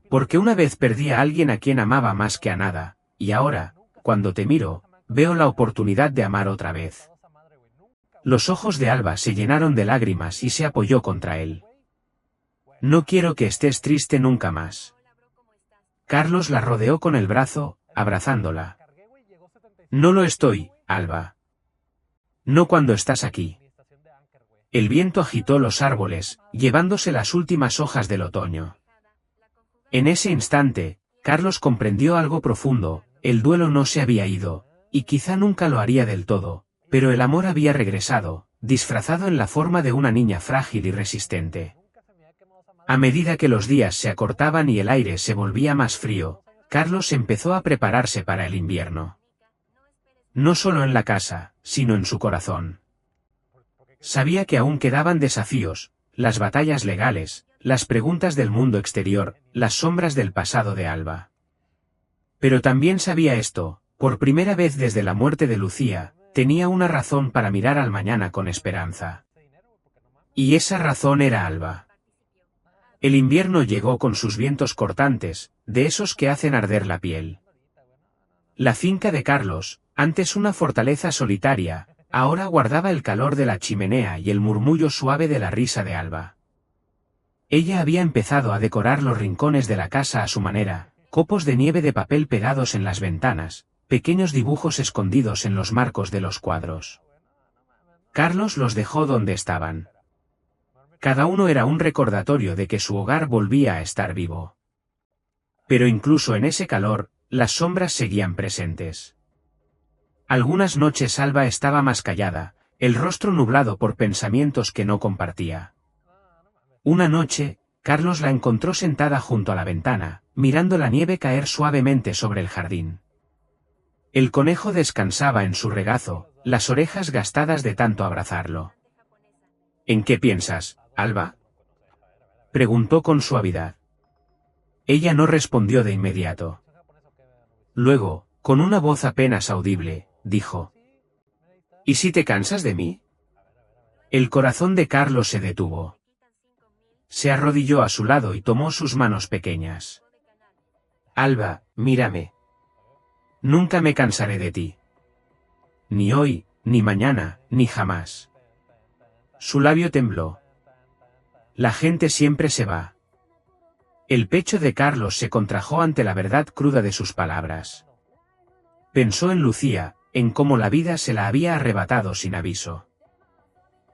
Speaker 1: Porque una vez perdí a alguien a quien amaba más que a nada, y ahora, cuando te miro, veo la oportunidad de amar otra vez. Los ojos de Alba se llenaron de lágrimas y se apoyó contra él. No quiero que estés triste nunca más. Carlos la rodeó con el brazo, abrazándola. No lo estoy, Alba. No cuando estás aquí. El viento agitó los árboles, llevándose las últimas hojas del otoño. En ese instante, Carlos comprendió algo profundo, el duelo no se había ido, y quizá nunca lo haría del todo, pero el amor había regresado, disfrazado en la forma de una niña frágil y resistente. A medida que los días se acortaban y el aire se volvía más frío, Carlos empezó a prepararse para el invierno. No solo en la casa, sino en su corazón. Sabía que aún quedaban desafíos, las batallas legales, las preguntas del mundo exterior, las sombras del pasado de Alba. Pero también sabía esto, por primera vez desde la muerte de Lucía, tenía una razón para mirar al mañana con esperanza. Y esa razón era Alba. El invierno llegó con sus vientos cortantes, de esos que hacen arder la piel. La finca de Carlos, antes una fortaleza solitaria, ahora guardaba el calor de la chimenea y el murmullo suave de la risa de Alba. Ella había empezado a decorar los rincones de la casa a su manera, copos de nieve de papel pegados en las ventanas, pequeños dibujos escondidos en los marcos de los cuadros. Carlos los dejó donde estaban. Cada uno era un recordatorio de que su hogar volvía a estar vivo. Pero incluso en ese calor, las sombras seguían presentes. Algunas noches Alba estaba más callada, el rostro nublado por pensamientos que no compartía. Una noche, Carlos la encontró sentada junto a la ventana, mirando la nieve caer suavemente sobre el jardín. El conejo descansaba en su regazo, las orejas gastadas de tanto abrazarlo. ¿En qué piensas, Alba?, preguntó con suavidad. Ella no respondió de inmediato. Luego, con una voz apenas audible, dijo: ¿Y si te cansas de mí? El corazón de Carlos se detuvo. Se arrodilló a su lado y tomó sus manos pequeñas. Alba, mírame. Nunca me cansaré de ti. Ni hoy, ni mañana, ni jamás. Su labio tembló. La gente siempre se va. El pecho de Carlos se contrajo ante la verdad cruda de sus palabras. Pensó en Lucía, en cómo la vida se la había arrebatado sin aviso.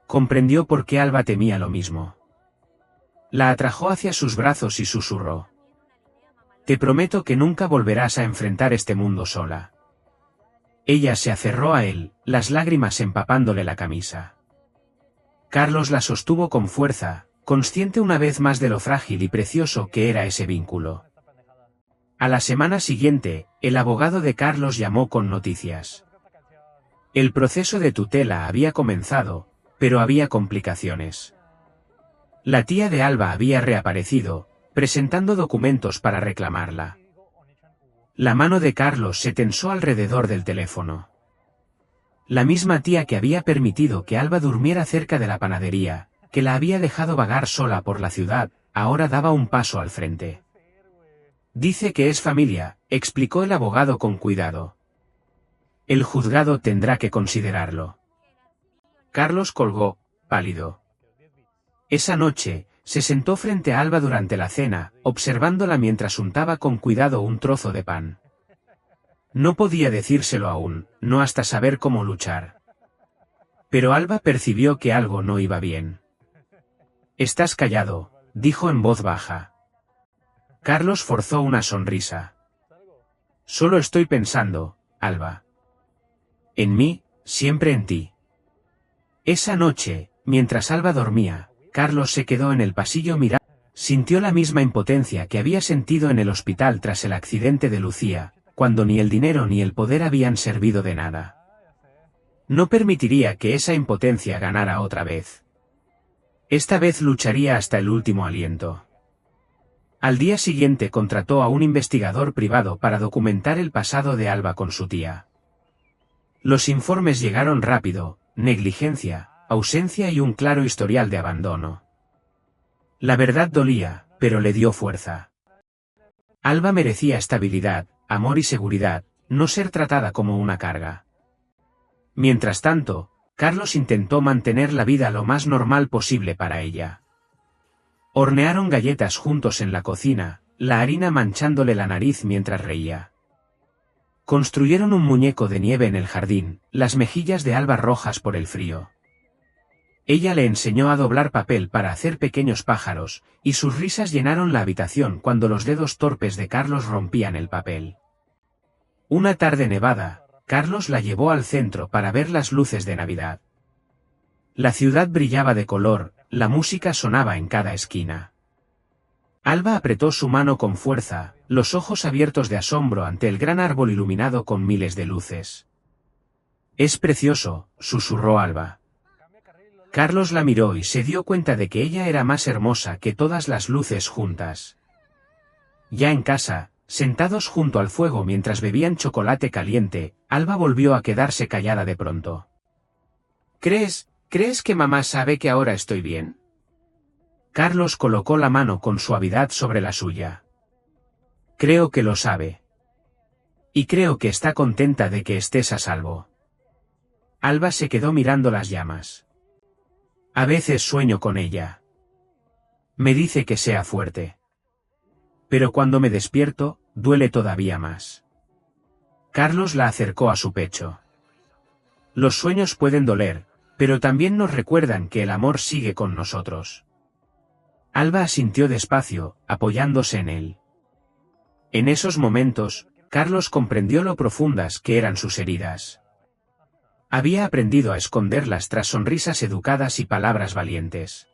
Speaker 1: Comprendió por qué Alba temía lo mismo. La atrajo hacia sus brazos y susurró: Te prometo que nunca volverás a enfrentar este mundo sola. Ella se aferró a él, las lágrimas empapándole la camisa. Carlos la sostuvo con fuerza, consciente una vez más de lo frágil y precioso que era ese vínculo. A la semana siguiente, el abogado de Carlos llamó con noticias. El proceso de tutela había comenzado, pero había complicaciones. La tía de Alba había reaparecido, presentando documentos para reclamarla. La mano de Carlos se tensó alrededor del teléfono. La misma tía que había permitido que Alba durmiera cerca de la panadería, que la había dejado vagar sola por la ciudad, ahora daba un paso al frente. Dice que es familia, explicó el abogado con cuidado. El juzgado tendrá que considerarlo. Carlos colgó, pálido. Esa noche, se sentó frente a Alba durante la cena, observándola mientras untaba con cuidado un trozo de pan. No podía decírselo aún, no hasta saber cómo luchar. Pero Alba percibió que algo no iba bien. «Estás callado», dijo en voz baja. Carlos forzó una sonrisa. «Solo estoy pensando, Alba. En mí, siempre en ti». Esa noche, mientras Alba dormía, Carlos se quedó en el pasillo mirando. Sintió la misma impotencia que había sentido en el hospital tras el accidente de Lucía, cuando ni el dinero ni el poder habían servido de nada. No permitiría que esa impotencia ganara otra vez. Esta vez lucharía hasta el último aliento. Al día siguiente contrató a un investigador privado para documentar el pasado de Alba con su tía. Los informes llegaron rápido: negligencia, ausencia y un claro historial de abandono. La verdad dolía, pero le dio fuerza. Alba merecía estabilidad, amor y seguridad, no ser tratada como una carga. Mientras tanto, Carlos intentó mantener la vida lo más normal posible para ella. Hornearon galletas juntos en la cocina, la harina manchándole la nariz mientras reía. Construyeron un muñeco de nieve en el jardín, las mejillas de Alba rojas por el frío. Ella le enseñó a doblar papel para hacer pequeños pájaros, y sus risas llenaron la habitación cuando los dedos torpes de Carlos rompían el papel. Una tarde nevada, Carlos la llevó al centro para ver las luces de Navidad. La ciudad brillaba de color, la música sonaba en cada esquina. Alba apretó su mano con fuerza, los ojos abiertos de asombro ante el gran árbol iluminado con miles de luces. «Es precioso», susurró Alba. Carlos la miró y se dio cuenta de que ella era más hermosa que todas las luces juntas. Ya en casa, sentados junto al fuego mientras bebían chocolate caliente, Alba volvió a quedarse callada de pronto. ¿Crees que mamá sabe que ahora estoy bien?» Carlos colocó la mano con suavidad sobre la suya. «Creo que lo sabe. Y creo que está contenta de que estés a salvo». Alba se quedó mirando las llamas. «A veces sueño con ella. Me dice que sea fuerte. Pero cuando me despierto, duele todavía más». Carlos la acercó a su pecho. «Los sueños pueden doler, pero también nos recuerdan que el amor sigue con nosotros». Alba asintió despacio, apoyándose en él. En esos momentos, Carlos comprendió lo profundas que eran sus heridas. Había aprendido a esconderlas tras sonrisas educadas y palabras valientes.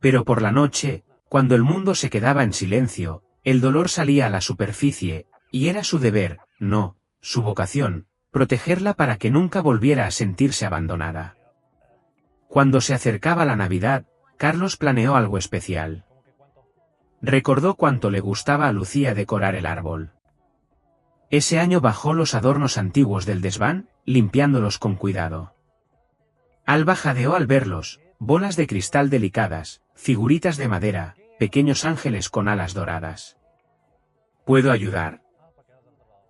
Speaker 1: Pero por la noche, cuando el mundo se quedaba en silencio, el dolor salía a la superficie, y era su deber, no, su vocación, protegerla para que nunca volviera a sentirse abandonada. Cuando se acercaba la Navidad, Carlos planeó algo especial. Recordó cuánto le gustaba a Lucía decorar el árbol. Ese año bajó los adornos antiguos del desván, limpiándolos con cuidado. Alba jadeó al verlos: bolas de cristal delicadas, figuritas de madera, pequeños ángeles con alas doradas. ¿Puedo ayudar?,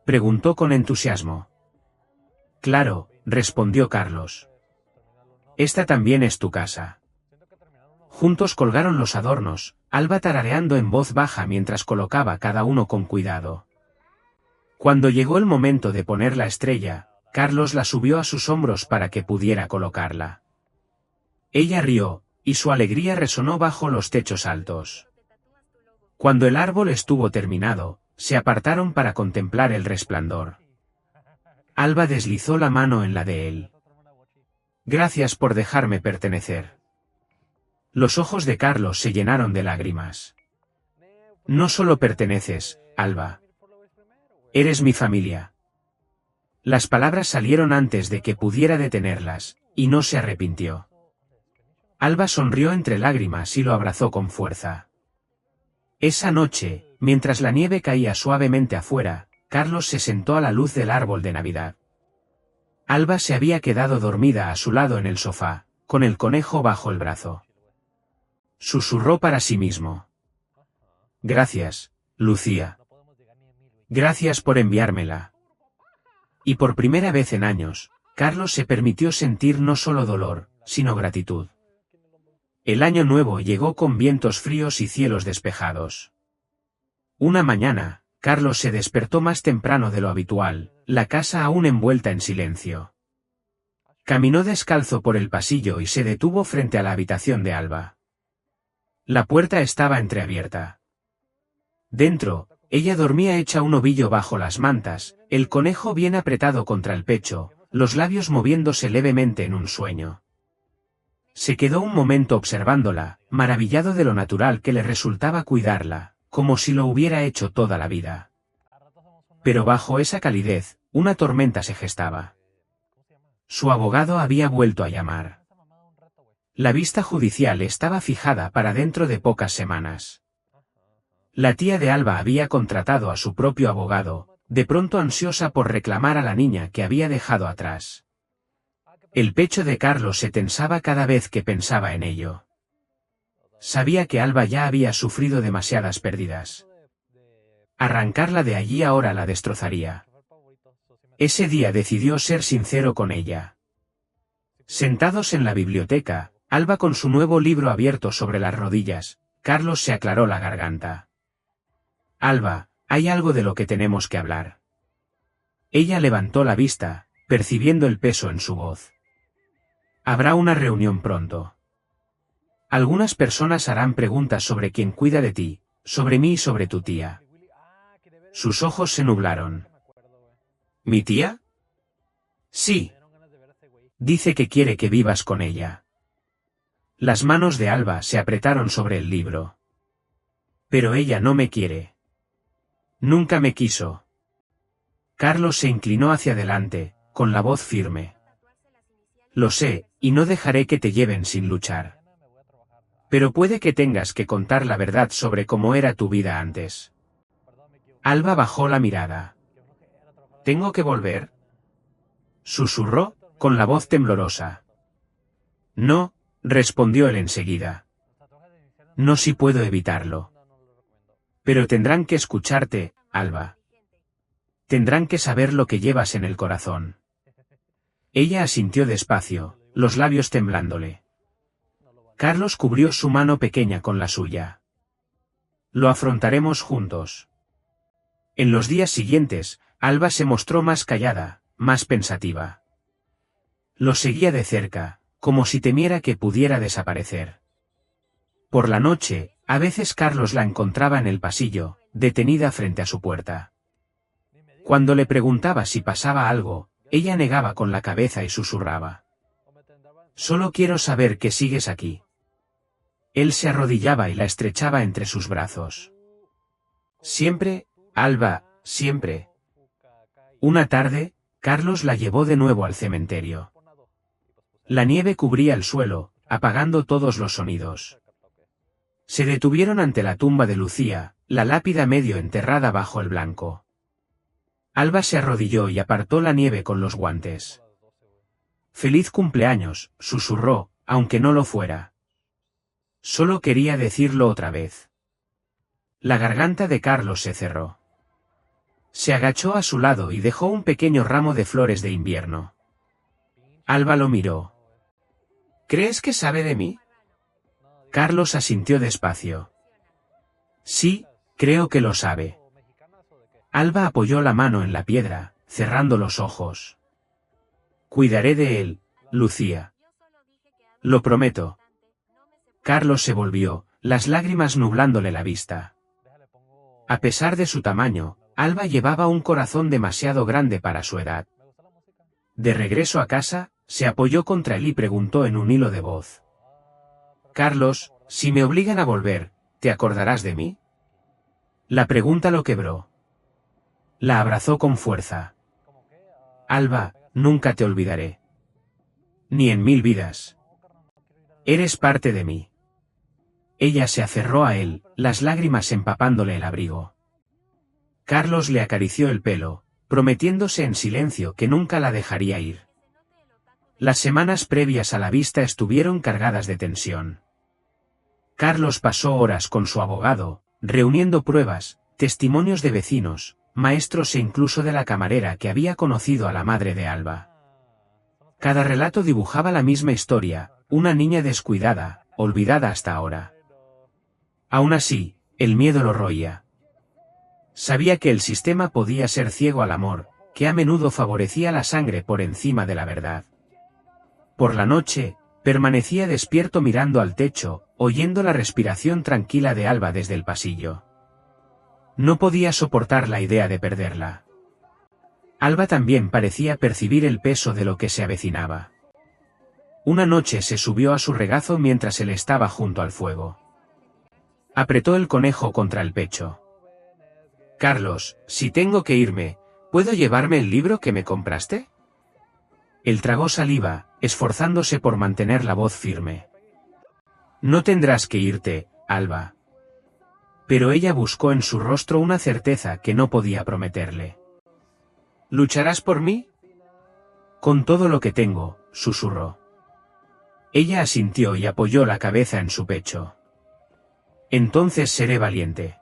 Speaker 1: preguntó con entusiasmo. Claro, respondió Carlos. Esta también es tu casa. Juntos colgaron los adornos, Alba tarareando en voz baja mientras colocaba cada uno con cuidado. Cuando llegó el momento de poner la estrella, Carlos la subió a sus hombros para que pudiera colocarla. Ella rió, y su alegría resonó bajo los techos altos. Cuando el árbol estuvo terminado, se apartaron para contemplar el resplandor. Alba deslizó la mano en la de él. «Gracias por dejarme pertenecer». Los ojos de Carlos se llenaron de lágrimas. «No solo perteneces, Alba. Eres mi familia». Las palabras salieron antes de que pudiera detenerlas, y no se arrepintió. Alba sonrió entre lágrimas y lo abrazó con fuerza. Esa noche, mientras la nieve caía suavemente afuera, Carlos se sentó a la luz del árbol de Navidad. Alba se había quedado dormida a su lado en el sofá, con el conejo bajo el brazo. Susurró para sí mismo: «Gracias, Lucía. Gracias por enviármela». Y por primera vez en años, Carlos se permitió sentir no solo dolor, sino gratitud. El año nuevo llegó con vientos fríos y cielos despejados. Una mañana, Carlos se despertó más temprano de lo habitual, la casa aún envuelta en silencio. Caminó descalzo por el pasillo y se detuvo frente a la habitación de Alba. La puerta estaba entreabierta. Dentro, ella dormía hecha un ovillo bajo las mantas, el conejo bien apretado contra el pecho, los labios moviéndose levemente en un sueño. Se quedó un momento observándola, maravillado de lo natural que le resultaba cuidarla, como si lo hubiera hecho toda la vida. Pero bajo esa calidez, una tormenta se gestaba. Su abogado había vuelto a llamar. La vista judicial estaba fijada para dentro de pocas semanas. La tía de Alba había contratado a su propio abogado, de pronto ansiosa por reclamar a la niña que había dejado atrás. El pecho de Carlos se tensaba cada vez que pensaba en ello. Sabía que Alba ya había sufrido demasiadas pérdidas. Arrancarla de allí ahora la destrozaría. Ese día decidió ser sincero con ella. Sentados en la biblioteca, Alba con su nuevo libro abierto sobre las rodillas, Carlos se aclaró la garganta. Alba, hay algo de lo que tenemos que hablar. Ella levantó la vista, percibiendo el peso en su voz. Habrá una reunión pronto. Algunas personas harán preguntas sobre quién cuida de ti, sobre mí y sobre tu tía. Sus ojos se nublaron. ¿Mi tía? Sí. Dice que quiere que vivas con ella. Las manos de Alba se apretaron sobre el libro. Pero ella no me quiere. Nunca me quiso. Carlos se inclinó hacia adelante, con la voz firme. Lo sé, y no dejaré que te lleven sin luchar. Pero puede que tengas que contar la verdad sobre cómo era tu vida antes. Alba bajó la mirada. ¿Tengo que volver?, susurró, con la voz temblorosa. No, respondió él enseguida. No si puedo evitarlo. Pero tendrán que escucharte, Alba. Tendrán que saber lo que llevas en el corazón. Ella asintió despacio, los labios temblándole. Carlos cubrió su mano pequeña con la suya. Lo afrontaremos juntos. En los días siguientes, Alba se mostró más callada, más pensativa. Lo seguía de cerca, como si temiera que pudiera desaparecer. Por la noche, a veces Carlos la encontraba en el pasillo, detenida frente a su puerta. Cuando le preguntaba si pasaba algo, ella negaba con la cabeza y susurraba. Solo quiero saber que sigues aquí. Él se arrodillaba y la estrechaba entre sus brazos. Siempre, Alba, siempre. Una tarde, Carlos la llevó de nuevo al cementerio. La nieve cubría el suelo, apagando todos los sonidos. Se detuvieron ante la tumba de Lucía, la lápida medio enterrada bajo el blanco. Alba se arrodilló y apartó la nieve con los guantes. «Feliz cumpleaños», susurró, aunque no lo fuera. Solo quería decirlo otra vez. La garganta de Carlos se cerró. Se agachó a su lado y dejó un pequeño ramo de flores de invierno. Alba lo miró. «¿Crees que sabe de mí?». Carlos asintió despacio. «Sí, creo que lo sabe». Alba apoyó la mano en la piedra, cerrando los ojos. «Cuidaré de él, Lucía. Lo prometo». Carlos se volvió, las lágrimas nublándole la vista. A pesar de su tamaño, Alba llevaba un corazón demasiado grande para su edad. De regreso a casa, se apoyó contra él y preguntó en un hilo de voz. «Carlos, si me obligan a volver, ¿te acordarás de mí?». La pregunta lo quebró. La abrazó con fuerza. «Alba, nunca te olvidaré. Ni en 1000 vidas. Eres parte de mí». Ella se aferró a él, las lágrimas empapándole el abrigo. Carlos le acarició el pelo, prometiéndose en silencio que nunca la dejaría ir. Las semanas previas a la vista estuvieron cargadas de tensión. Carlos pasó horas con su abogado, reuniendo pruebas, testimonios de vecinos, maestros e incluso de la camarera que había conocido a la madre de Alba. Cada relato dibujaba la misma historia, una niña descuidada, olvidada hasta ahora. Aún así, el miedo lo roía. Sabía que el sistema podía ser ciego al amor, que a menudo favorecía la sangre por encima de la verdad. Por la noche, permanecía despierto mirando al techo, oyendo la respiración tranquila de Alba desde el pasillo. No podía soportar la idea de perderla. Alba también parecía percibir el peso de lo que se avecinaba. Una noche se subió a su regazo mientras él estaba junto al fuego. Apretó el conejo contra el pecho. «Carlos, si tengo que irme, ¿puedo llevarme el libro que me compraste?» Él tragó saliva, esforzándose por mantener la voz firme. «No tendrás que irte, Alba». Pero ella buscó en su rostro una certeza que no podía prometerle. «¿Lucharás por mí?» «Con todo lo que tengo», susurró. Ella asintió y apoyó la cabeza en su pecho. «Entonces seré valiente».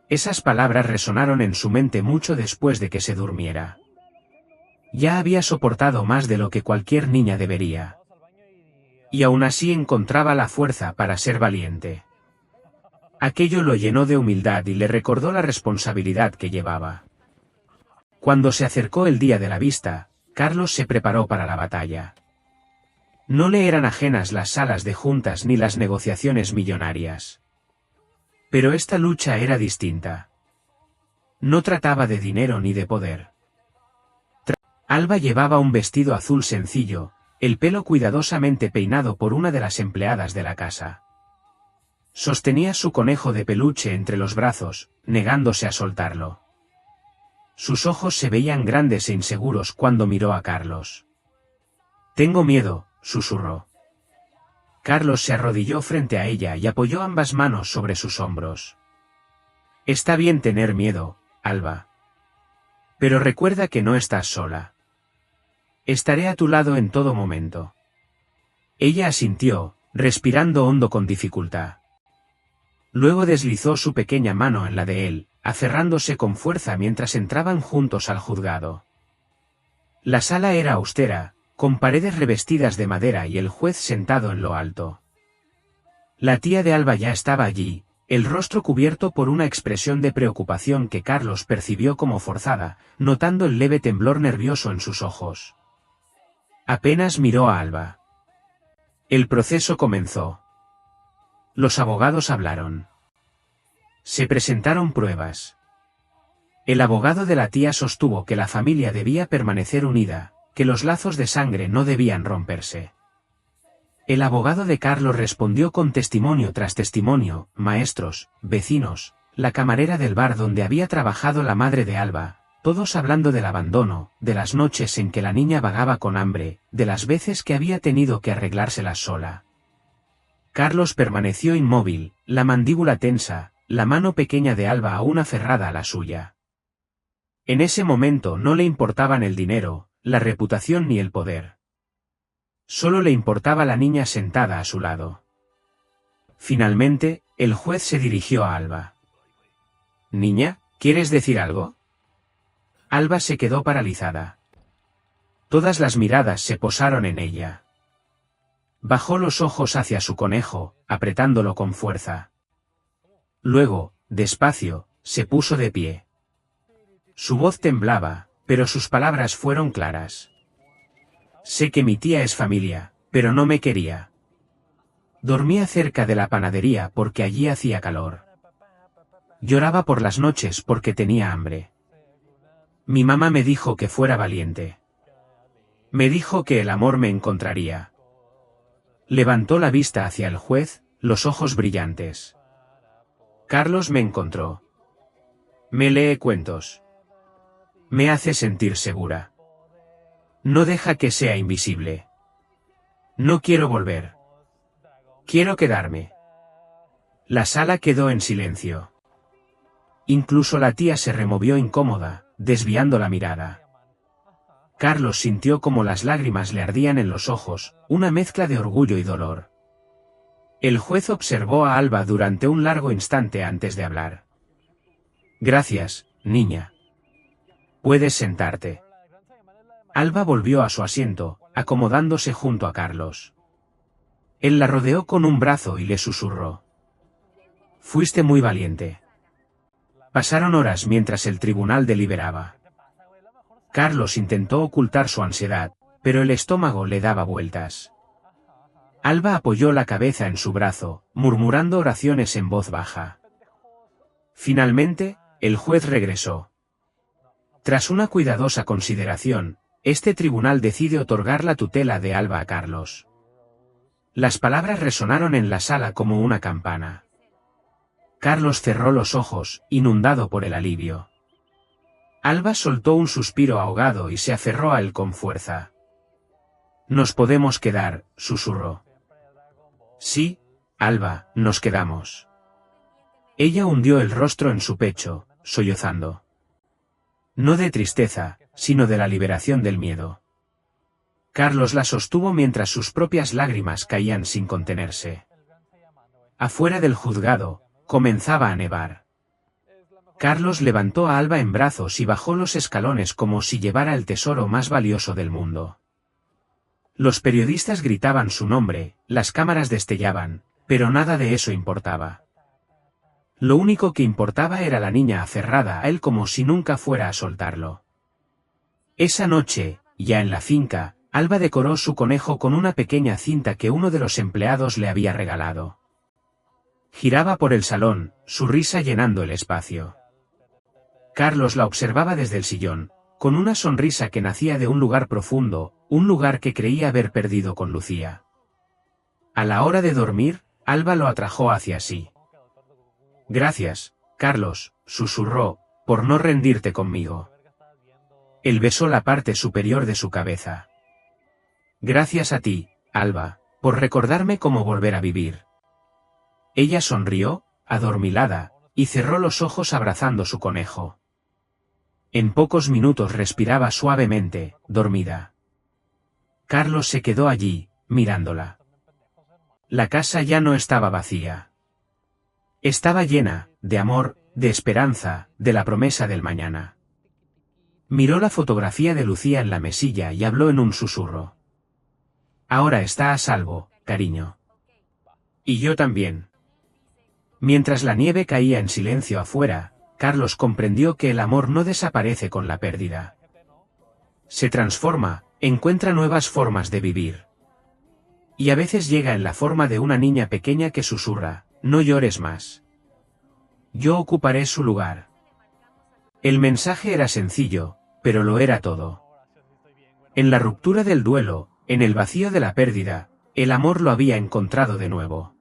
Speaker 1: Esas palabras resonaron en su mente mucho después de que se durmiera. Ya había soportado más de lo que cualquier niña debería. Y aún así encontraba la fuerza para ser valiente. Aquello lo llenó de humildad y le recordó la responsabilidad que llevaba. Cuando se acercó el día de la vista, Carlos se preparó para la batalla. No le eran ajenas las salas de juntas ni las negociaciones millonarias. Pero esta lucha era distinta. No trataba de dinero ni de poder. Alba llevaba un vestido azul sencillo, el pelo cuidadosamente peinado por una de las empleadas de la casa. Sostenía su conejo de peluche entre los brazos, negándose a soltarlo. Sus ojos se veían grandes e inseguros cuando miró a Carlos. «Tengo miedo», susurró. Carlos se arrodilló frente a ella y apoyó ambas manos sobre sus hombros. «Está bien tener miedo, Alba. Pero recuerda que no estás sola. Estaré a tu lado en todo momento». Ella asintió, respirando hondo con dificultad. Luego deslizó su pequeña mano en la de él, aferrándose con fuerza mientras entraban juntos al juzgado. La sala era austera, con paredes revestidas de madera y el juez sentado en lo alto. La tía de Alba ya estaba allí, el rostro cubierto por una expresión de preocupación que Carlos percibió como forzada, notando el leve temblor nervioso en sus ojos. Apenas miró a Alba. El proceso comenzó. Los abogados hablaron. Se presentaron pruebas. El abogado de la tía sostuvo que la familia debía permanecer unida, que los lazos de sangre no debían romperse. El abogado de Carlos respondió con testimonio tras testimonio, maestros, vecinos, la camarera del bar donde había trabajado la madre de Alba, todos hablando del abandono, de las noches en que la niña vagaba con hambre, de las veces que había tenido que arreglárselas sola. Carlos permaneció inmóvil, la mandíbula tensa, la mano pequeña de Alba aún aferrada a la suya. En ese momento no le importaban el dinero, la reputación ni el poder. Solo le importaba la niña sentada a su lado. Finalmente, el juez se dirigió a Alba. «Niña, ¿quieres decir algo?» Alba se quedó paralizada. Todas las miradas se posaron en ella. Bajó los ojos hacia su conejo, apretándolo con fuerza. Luego, despacio, se puso de pie. Su voz temblaba, pero sus palabras fueron claras. «Sé que mi tía es familia, pero no me quería. Dormía cerca de la panadería porque allí hacía calor. Lloraba por las noches porque tenía hambre. Mi mamá me dijo que fuera valiente. Me dijo que el amor me encontraría». Levantó la vista hacia el juez, los ojos brillantes. «Carlos me encontró. Me lee cuentos. Me hace sentir segura. No deja que sea invisible. No quiero volver. Quiero quedarme». La sala quedó en silencio. Incluso la tía se removió incómoda, desviando la mirada. Carlos sintió como las lágrimas le ardían en los ojos, una mezcla de orgullo y dolor. El juez observó a Alba durante un largo instante antes de hablar. «Gracias, niña. Puedes sentarte». Alba volvió a su asiento, acomodándose junto a Carlos. Él la rodeó con un brazo y le susurró. Fuiste muy valiente. Pasaron horas mientras el tribunal deliberaba. Carlos intentó ocultar su ansiedad, pero el estómago le daba vueltas. Alba apoyó la cabeza en su brazo, murmurando oraciones en voz baja. Finalmente, el juez regresó. Tras una cuidadosa consideración, este tribunal decide otorgar la tutela de Alba a Carlos. Las palabras resonaron en la sala como una campana. Carlos cerró los ojos, inundado por el alivio. Alba soltó un suspiro ahogado y se aferró a él con fuerza. Nos podemos quedar, susurró. Sí, Alba, nos quedamos. Ella hundió el rostro en su pecho, sollozando. No de tristeza, sino de la liberación del miedo. Carlos la sostuvo mientras sus propias lágrimas caían sin contenerse. Afuera del juzgado, comenzaba a nevar. Carlos levantó a Alba en brazos y bajó los escalones como si llevara el tesoro más valioso del mundo. Los periodistas gritaban su nombre, las cámaras destellaban, pero nada de eso importaba. Lo único que importaba era la niña aferrada a él como si nunca fuera a soltarlo. Esa noche, ya en la finca, Alba decoró su conejo con una pequeña cinta que uno de los empleados le había regalado. Giraba por el salón, su risa llenando el espacio. Carlos la observaba desde el sillón, con una sonrisa que nacía de un lugar profundo, un lugar que creía haber perdido con Lucía. A la hora de dormir, Alba lo atrajo hacia sí. Gracias, Carlos, susurró, por no rendirte conmigo. Él besó la parte superior de su cabeza. Gracias a ti, Alba, por recordarme cómo volver a vivir. Ella sonrió, adormilada, y cerró los ojos abrazando su conejo. En pocos minutos respiraba suavemente, dormida. Carlos se quedó allí, mirándola. La casa ya no estaba vacía. Estaba llena, de amor, de esperanza, de la promesa del mañana. Miró la fotografía de Lucía en la mesilla y habló en un susurro. Ahora está a salvo, cariño. Y yo también. Mientras la nieve caía en silencio afuera, Carlos comprendió que el amor no desaparece con la pérdida. Se transforma, encuentra nuevas formas de vivir. Y a veces llega en la forma de una niña pequeña que susurra, no llores más. Yo ocuparé su lugar. El mensaje era sencillo, pero lo era todo. En la ruptura del duelo, en el vacío de la pérdida, el amor lo había encontrado de nuevo.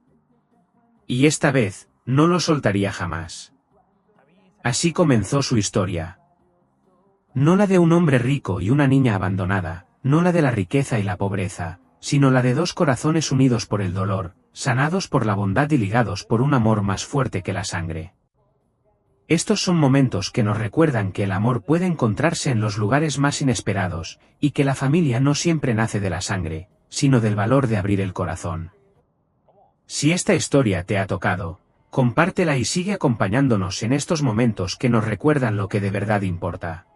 Speaker 1: Y esta vez, no lo soltaría jamás. Así comenzó su historia. No la de un hombre rico y una niña abandonada, no la de la riqueza y la pobreza, sino la de dos corazones unidos por el dolor, sanados por la bondad y ligados por un amor más fuerte que la sangre. Estos son momentos que nos recuerdan que el amor puede encontrarse en los lugares más inesperados, y que la familia no siempre nace de la sangre, sino del valor de abrir el corazón. Si esta historia te ha tocado, compártela y sigue acompañándonos en estos momentos que nos recuerdan lo que de verdad importa.